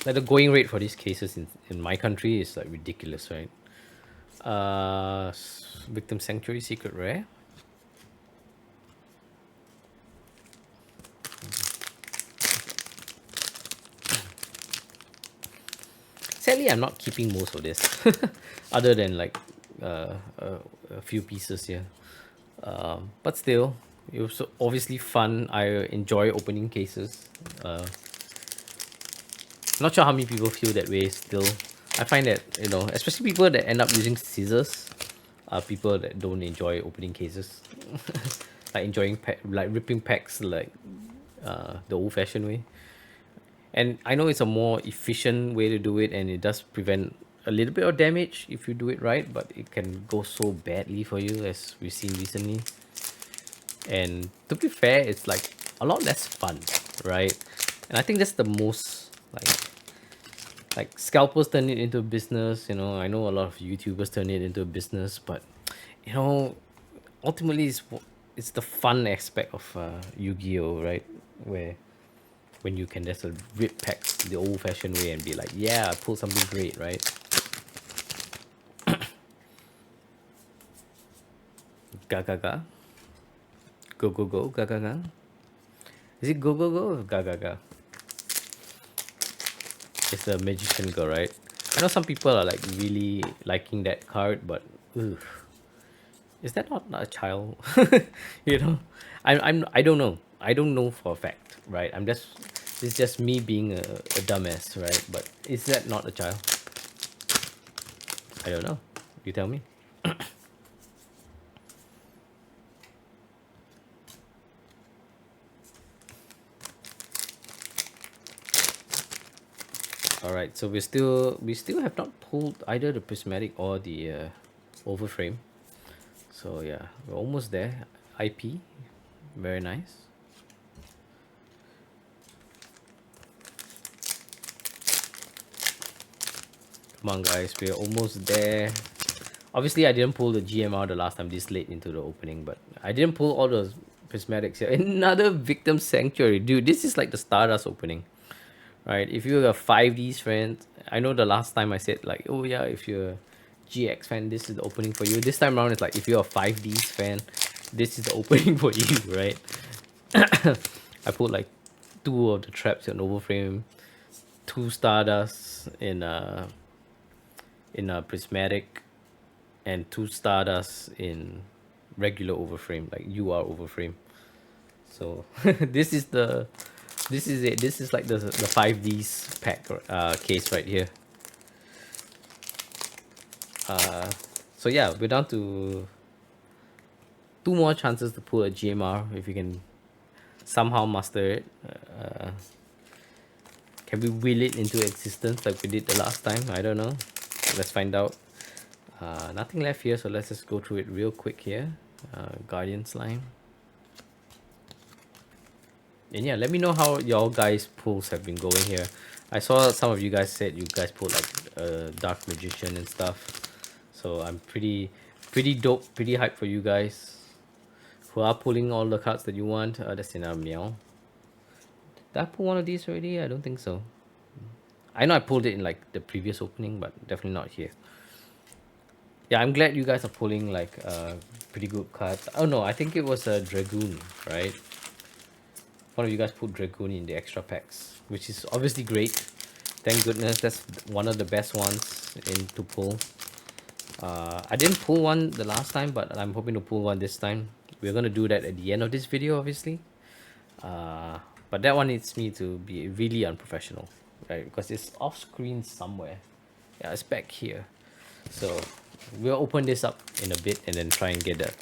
Speaker 1: Like the going rate for these cases in my country is like ridiculous, right? Victim Sanctuary Secret Rare. Sadly, I'm not keeping most of this, other than like a few pieces here. But still, it was obviously fun. I enjoy opening cases. Not sure how many people feel that way still. I find that, you know, especially people that end up using scissors are people that don't enjoy opening cases. Like enjoying like ripping packs like the old-fashioned way. And I know it's a more efficient way to do it and it does prevent a little bit of damage if you do it right, but it can go so badly for you as we've seen recently. And to be fair, it's like a lot less fun, right? And I think that's the most like scalpers turn it into a business, you know. I know a lot of YouTubers turn it into a business, but you know, ultimately it's the fun aspect of Yu-Gi-Oh, right? Where when you can just rip packs the old-fashioned way and be like, yeah, I pulled something great, right? Ga ga ga. Go go go. Ga ga ga. Is it go go go or ga ga ga? It's a magician girl, right? I know some people are like really liking that card, but ugh, is that not a child? You know, I don't know. I don't know for a fact, right? It's just me being a dumbass, right? But is that not a child? I don't know. You tell me. Alright, so we still have not pulled either the prismatic or the overframe. So yeah, we're almost there. IP, very nice. Come on guys, we're almost there. Obviously, I didn't pull the GMR the last time this late into the opening, but I didn't pull all those prismatics here. Another Victim Sanctuary. Dude, this is like the Stardust opening, right? If you're a 5Ds fan, I know the last time I said like, oh yeah, if you're a GX fan, this is the opening for you. This time around, it's like, if you're a 5Ds fan, this is the opening for you, right? I put like 2 of the traps in overframe, 2 Stardust in a prismatic, and 2 Stardust in regular overframe, like overframe. So this is it. This is like the 5Ds pack case right here. So yeah, we're down to 2 more chances to pull a GMR if you can somehow master it. Can we will it into existence like we did the last time? I don't know. Let's find out. Nothing left here, so let's just go through it real quick here. Guardian Slime. And yeah, let me know how y'all guys pulls have been going here. I saw some of you guys said you guys pulled like Dark Magician and stuff. So I'm pretty dope, pretty hyped for you guys who are pulling all the cards that you want. That's in our meow. Did I pull one of these already? I don't think so. I know I pulled it in like the previous opening, but definitely not here. Yeah, I'm glad you guys are pulling like pretty good cards. Oh no, I think it was a Dragoon, right? One of you guys put Dragoon in the extra packs, which is obviously great. Thank goodness, that's one of the best ones in to pull. I didn't pull one the last time, but I'm hoping to pull one this time. We're gonna do that at the end of this video, obviously. But that one needs me to be really unprofessional, right? Because it's off screen somewhere. Yeah, it's back here. So we'll open this up in a bit and then try and get that.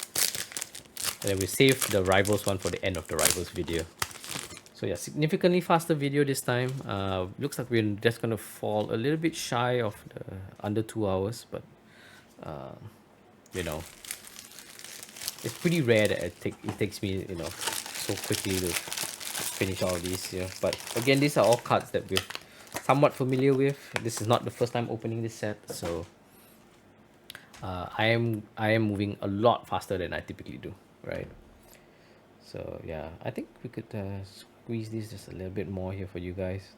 Speaker 1: And then we save the Rivals one for the end of the Rivals video. So yeah, significantly faster video this time. Looks like we're just gonna fall a little bit shy of the under 2 hours, but you know, it's pretty rare that it takes me, you know, so quickly to finish all of these here. But again, these are all cards that we're somewhat familiar with. This is not the first time opening this set, so I am moving a lot faster than I typically do, right? So yeah, I think we could squeeze this just a little bit more here for you guys.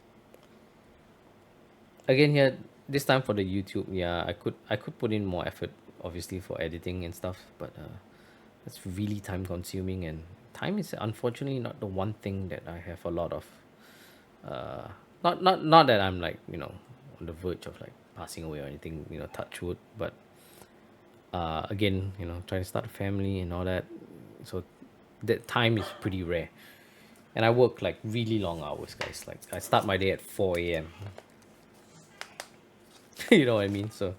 Speaker 1: Again here, this time for the YouTube, yeah, I could put in more effort, obviously, for editing and stuff, but it's really time consuming, and time is unfortunately not the one thing that I have a lot of. Not that I'm like, you know, on the verge of like passing away or anything, you know, touch wood, but again, you know, trying to start a family and all that, so that time is pretty rare. And I work like really long hours, guys. Like I start my day at 4 a.m. You know what I mean? So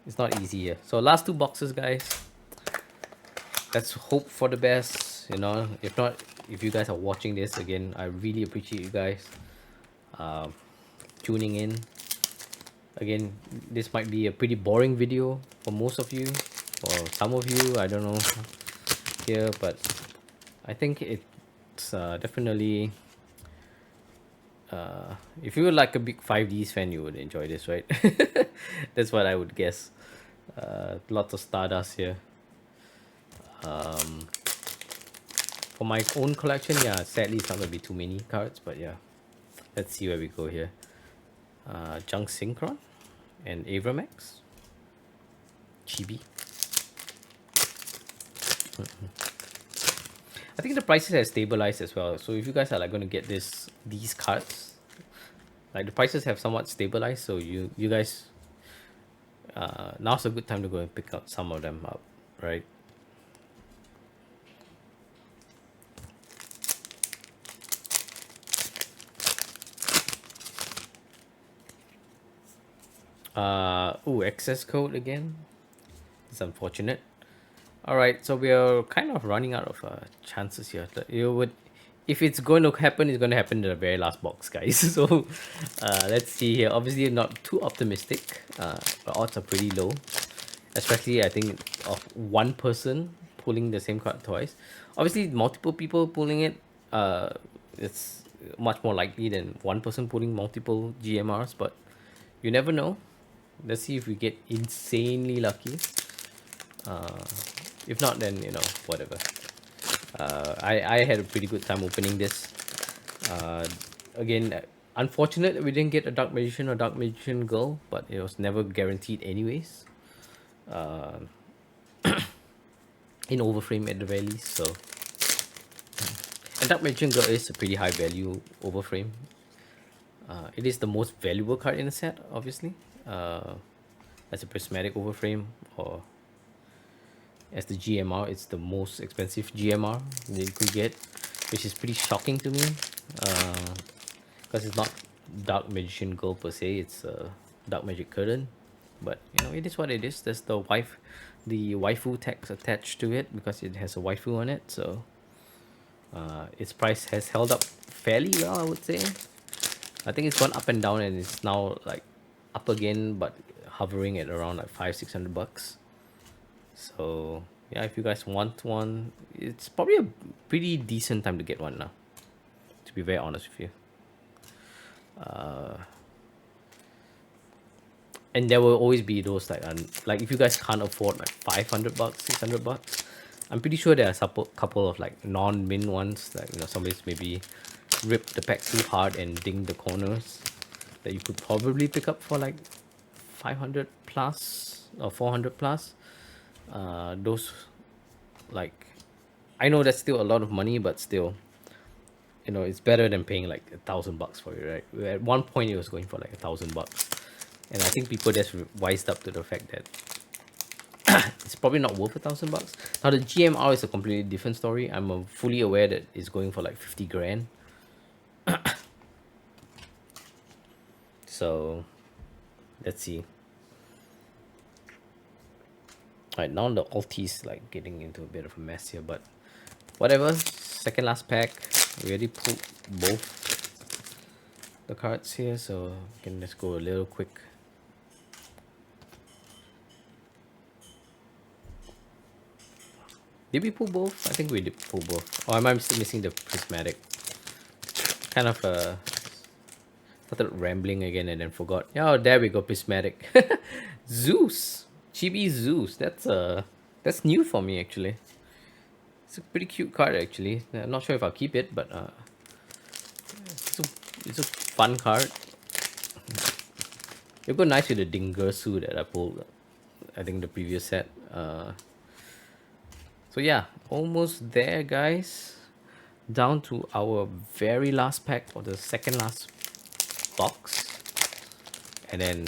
Speaker 1: it's not easy here. So last 2 boxes, guys. Let's hope for the best. You know, if not, if you guys are watching this again, I really appreciate you guys tuning in. Again, this might be a pretty boring video for most of you, or some of you, I don't know here, but I think it's definitely if you were like a big 5Ds fan, you would enjoy this, right? That's what I would guess. Lots of Stardust here. For my own collection, yeah, sadly it's not gonna be too many cards, but yeah, let's see where we go here. Junk Synchron and Avramax Chibi. I think the prices have stabilized as well, so if you guys are like going to get these cards, like the prices have somewhat stabilized, so you guys now's a good time to go and pick up some of them up, right? Excess code again. It's unfortunate. All right, so we are kind of running out of chances here. If it's going to happen, it's going to happen in the very last box, guys. So let's see here. Obviously not too optimistic. The odds are pretty low, especially I think of one person pulling the same card twice. Obviously multiple people pulling it, it's much more likely than one person pulling multiple GMRs, but you never know. Let's see if we get insanely lucky. If not, then you know, whatever. I had a pretty good time opening this. Uh, Again, unfortunate we didn't get a Dark Magician or Dark Magician Girl, but it was never guaranteed anyways. In overframe at the very least, so. And Dark Magician Girl is a pretty high value overframe. It is the most valuable card in the set, obviously. As a prismatic overframe, or as the GMR, it's the most expensive GMR that you could get, which is pretty shocking to me. Because it's not Dark Magician Girl per se, it's Dark Magic Curtain. But you know, it is what it is. There's the waifu tax attached to it because it has a waifu on it. So its price has held up fairly well, I would say. I think it's gone up and down, and it's now like up again, but hovering at around like 500-600 bucks. So yeah, if you guys want one, it's probably a pretty decent time to get one now, to be very honest with you. And there will always be those like if you guys can't afford like 500 bucks, 600 bucks, I'm pretty sure there are a couple of like non-min ones, like, you know, somebody's maybe ripped the pack too hard and dinged the corners, that you could probably pick up for like 500 plus or 400 plus. Those, like, I know that's still a lot of money, but still, you know, it's better than paying like $1,000 for it, right? At one point it was going for like $1,000, and I think people just wised up to the fact that it's probably not worth $1,000. Now the GMR is a completely different story. I'm fully aware that it's going for like 50 grand. So let's see. Alright, now the alties like getting into a bit of a mess here, but whatever. Second last pack. We already pulled both the cards here, so we can just go a little quick. Did we pull both? I think we did pull both. Or am I still missing the prismatic? Kind of started rambling again and then forgot. Oh, there we go, prismatic. Zeus, Chibi Zeus. That's new for me actually. It's a pretty cute card actually. I'm not sure if I'll keep it, but it's a fun card. It would go nice with the Dingersu that I pulled, I think, the previous set. So yeah, almost there, guys. Down to our very last pack, or the second last box. And then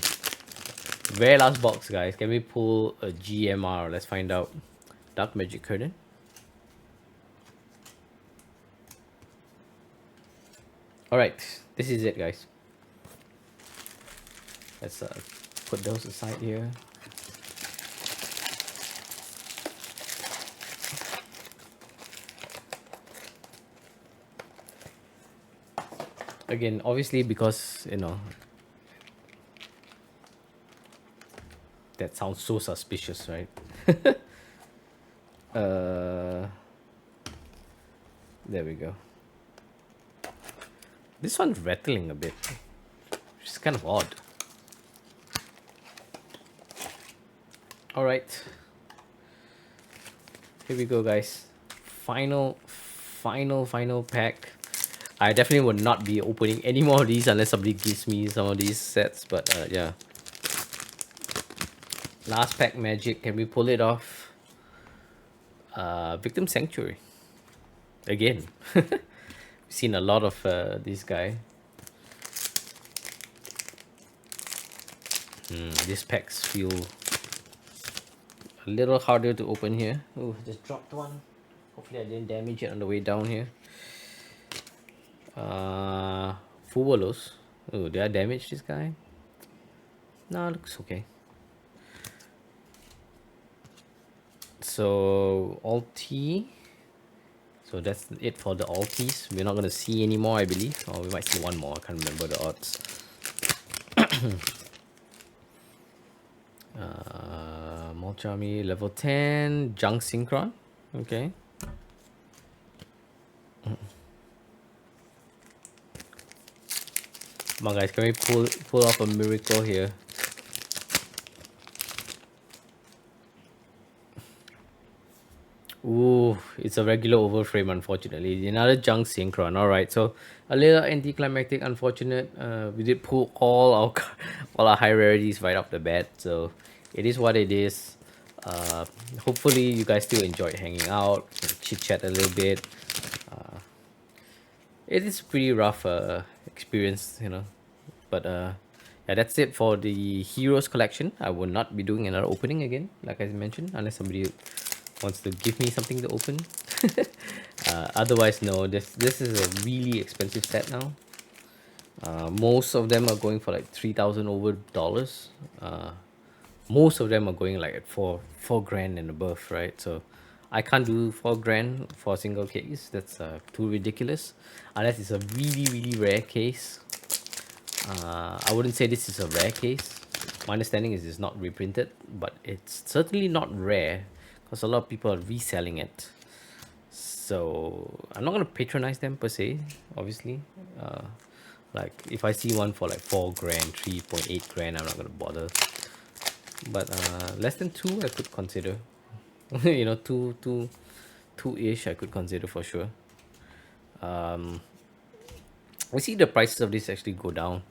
Speaker 1: very last box, guys. Can we pull a GMR? Let's find out. Dark Magic Curtain. Alright, this is it, guys. Let's put those aside here. Again, obviously, because, you know, that sounds so suspicious, right? There we go. This one's rattling a bit, which is kind of odd. Alright. Here we go, guys. Final pack. I definitely would not be opening any more of these unless somebody gives me some of these sets, but yeah. Last pack magic. Can we pull it off? Victim Sanctuary. Again. We've seen a lot of this guy. These packs feel a little harder to open here. Oh, just dropped one. Hopefully I didn't damage it on the way down here. Fubolos. Oh, did I damage this guy? No, looks okay. So alti. So that's it for the altis. We're not gonna see anymore, I believe. Or we might see one more. I can't remember the odds. Molchami level 10. Junk Synchron. Okay. Come on, guys. Can we pull off a miracle here? Ooh, it's a regular overframe, unfortunately. Another junk synchron. All right, so a little anticlimactic, unfortunate. We did pull all our all our high rarities right off the bat, so it is what it is. Uh, Hopefully, you guys still enjoyed hanging out, chit chat a little bit. It is pretty rough experience, but yeah, that's it for the Heroes collection. I will not be doing another opening again, like I mentioned, unless somebody wants to give me something to open. Otherwise, no. This is a really expensive set now. Most of them are going for like 3,000 over dollars. Most of them are going like at four grand and above, right? So I can't do 4 grand for a single case. That's too ridiculous, unless it's a really really rare case. I wouldn't say this is a rare case. My understanding is it's not reprinted, but it's certainly not rare because a lot of people are reselling it. So I'm not gonna patronize them per se, obviously. Like if I see one for like 4 grand, 3.8 grand, I'm not gonna bother. But less than two, I could consider. Two ish, I could consider for sure. We see the prices of this actually go down.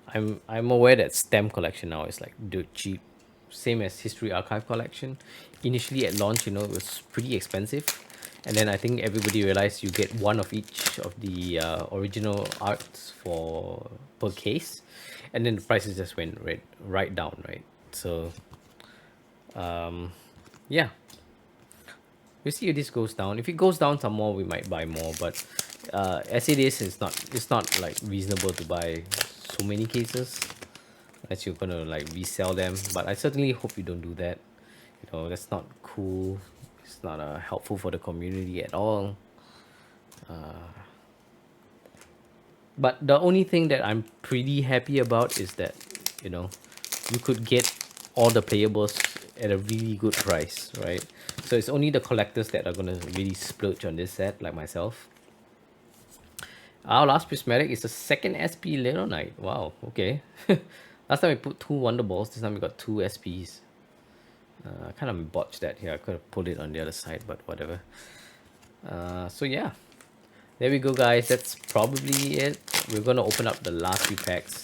Speaker 1: I'm aware that stamp collection now is like dirt cheap, same as history archive collection. Initially at launch, it was pretty expensive, and then I think everybody realized you get one of each of the original arts for per case, and then the prices just went right down, right? So yeah, we see if this goes down. If it goes down some more, we might buy more. But as it is, it's not like reasonable to buy so many cases unless you're gonna like resell them. But I certainly hope you don't do that. That's not cool. It's not helpful for the community at all. But the only thing that I'm pretty happy about is that, you know, you could get all the playables at a really good price, right? So it's only the collectors that are gonna really splurge on this set, like myself. Our last prismatic is the second SP Little Knight. Wow, okay. Last time we put two Wonder Balls, this time we got two SPs. I kind of botched that here. I could have put it on the other side, but whatever. So yeah, there we go, guys. That's probably it. We're gonna open up the last few packs.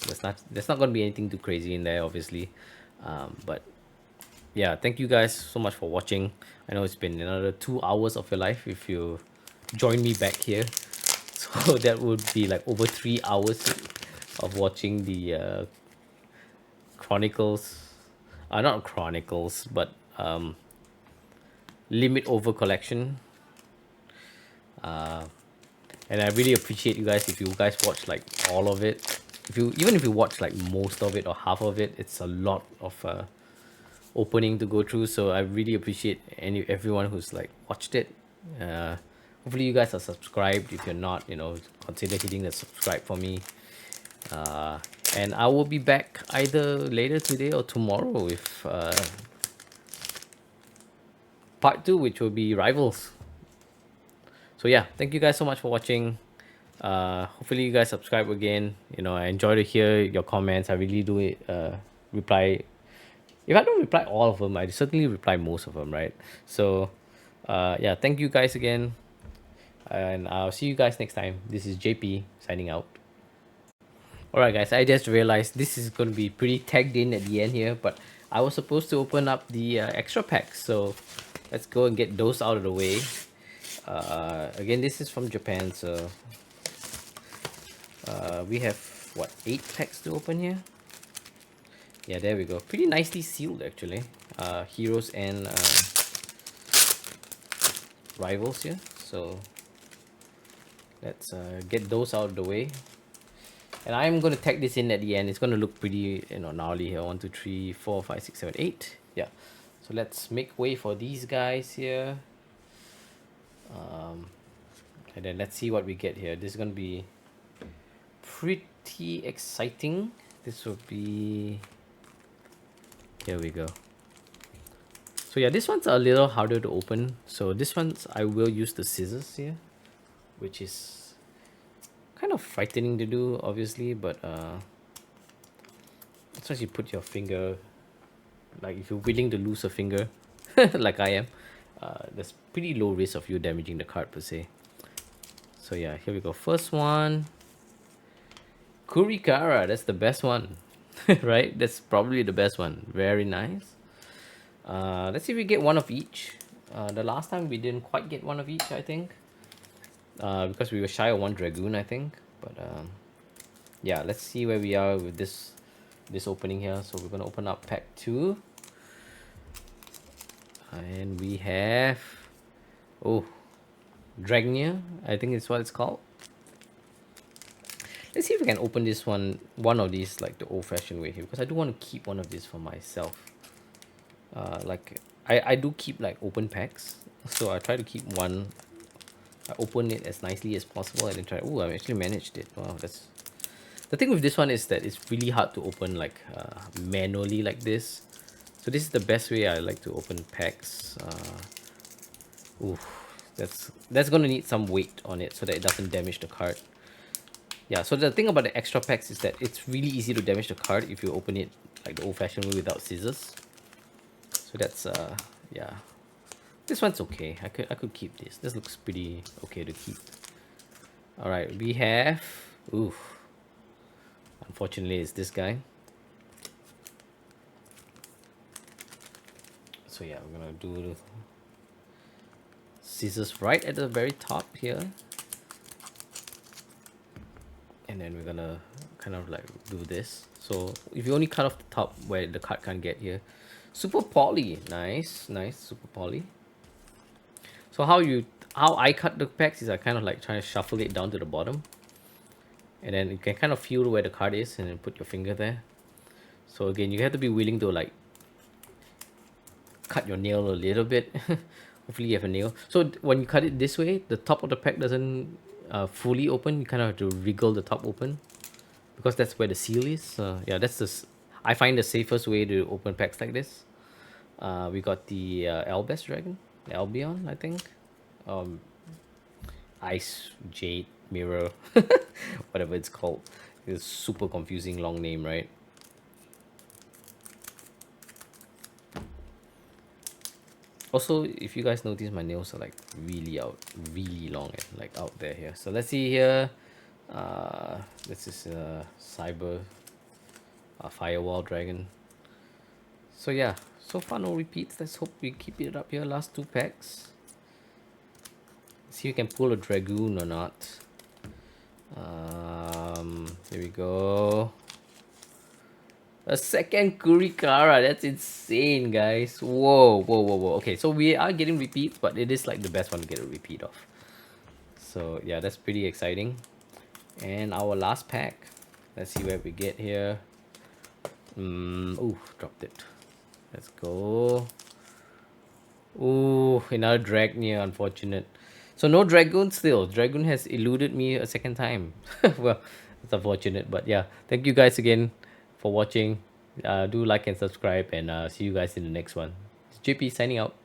Speaker 1: There's not gonna be anything too crazy in there, obviously. But yeah, thank you guys so much for watching. I know it's been another 2 hours of your life if you join me back here. So that would be like over 3 hours of watching the Chronicles. Not Chronicles, but Limit Over collection. And I really appreciate you guys if you guys watch like all of it. If you watch like most of it or half of it, it's a lot of opening to go through. So I really appreciate everyone who's like watched it. Hopefully you guys are subscribed. If you're not, consider hitting the subscribe for me. And I will be back either later today or tomorrow with part 2, which will be Rivals. So yeah, thank you guys so much for watching. Hopefully you guys subscribe again. I enjoy to hear your comments. I really do reply. If I don't reply all of them, I certainly reply most of them, right? So yeah, thank you guys again, and I'll see you guys next time. This is JP signing out. All right, guys, I just realized this is going to be pretty tagged in at the end here, but I was supposed to open up the extra packs, so let's go and get those out of the way. Again, this is from Japan, so we have what, 8 packs to open here. Yeah, there we go. Pretty nicely sealed, actually. Heroes and Rivals here. So let's get those out of the way. And I'm going to tag this in at the end. It's going to look pretty, gnarly here. 1, 2, 3, 4, 5, 6, 7, 8. Yeah. So let's make way for these guys here. And then let's see what we get here. This is going to be pretty exciting. This will be... Here we go. So yeah, this one's a little harder to open. So this one's, I will use the scissors here, which is kind of frightening to do, obviously, but as long as you put your finger, like if you're willing to lose a finger, like I am, that's pretty pretty low risk of you damaging the card per se. So yeah, here we go. First one. Kurikara, that's the best one. Right? That's probably the best one. Very nice. Let's see if we get one of each. The last time we didn't quite get one of each, I think. Because we were shy of one Dragoon, I think. But yeah, let's see where we are with this opening here. So we're gonna open up pack 2. And we have, oh, Dragnia, I think it's what it's called. Let's see if we can open this one of these like the old-fashioned way here, because I do want to keep one of these for myself. Like I do keep like open packs, so I try to keep one. I open it as nicely as possible and then try. Oh, I actually managed it. Wow, that's the thing with this one, is that it's really hard to open like manually like this. So this is the best way I like to open packs. Oof, that's gonna need some weight on it so that it doesn't damage the card. Yeah, so the thing about the extra packs is that it's really easy to damage the card if you open it like the old-fashioned way without scissors. So that's yeah. This one's okay. I could keep this. This looks pretty okay to keep. All right, we have, oof. Unfortunately, it's this guy. So yeah, we're gonna do the scissors right at the very top here. And then we're gonna kind of like do this. So if you only cut off the top where the card can't get here. Super poly, nice, super poly. So how I cut the packs is I kind of like try to shuffle it down to the bottom. And then you can kind of feel where the card is and then put your finger there. So again, you have to be willing to like cut your nail a little bit. Hopefully you have a nail. So when you cut it this way, the top of the pack doesn't fully open. You kind of have to wriggle the top open, because that's where the seal is. Yeah, I find the safest way to open packs like this. We got the Albest Dragon, Albion, I think. Ice Jade Mirror, whatever it's called. It's super confusing long name, right? Also, if you guys notice, my nails are like really long and like out there here. So let's see here. This is Cyber Firewall Dragon. So yeah, so far no repeats. Let's hope we keep it up here. Last 2 packs. See if we can pull a Dragoon or not. Here we go. A second Kurikara. That's insane, guys. Whoa. Okay, so we are getting repeats, but it is like the best one to get a repeat of. So yeah, that's pretty exciting. And our last pack. Let's see where we get here. Ooh, dropped it. Let's go. Ooh, another Dragnia, unfortunate. So no Dragoon still. Dragoon has eluded me a second time. Well, it's unfortunate, but yeah. Thank you guys again for watching. Do like and subscribe, and see you guys in the next one. It's JP signing out.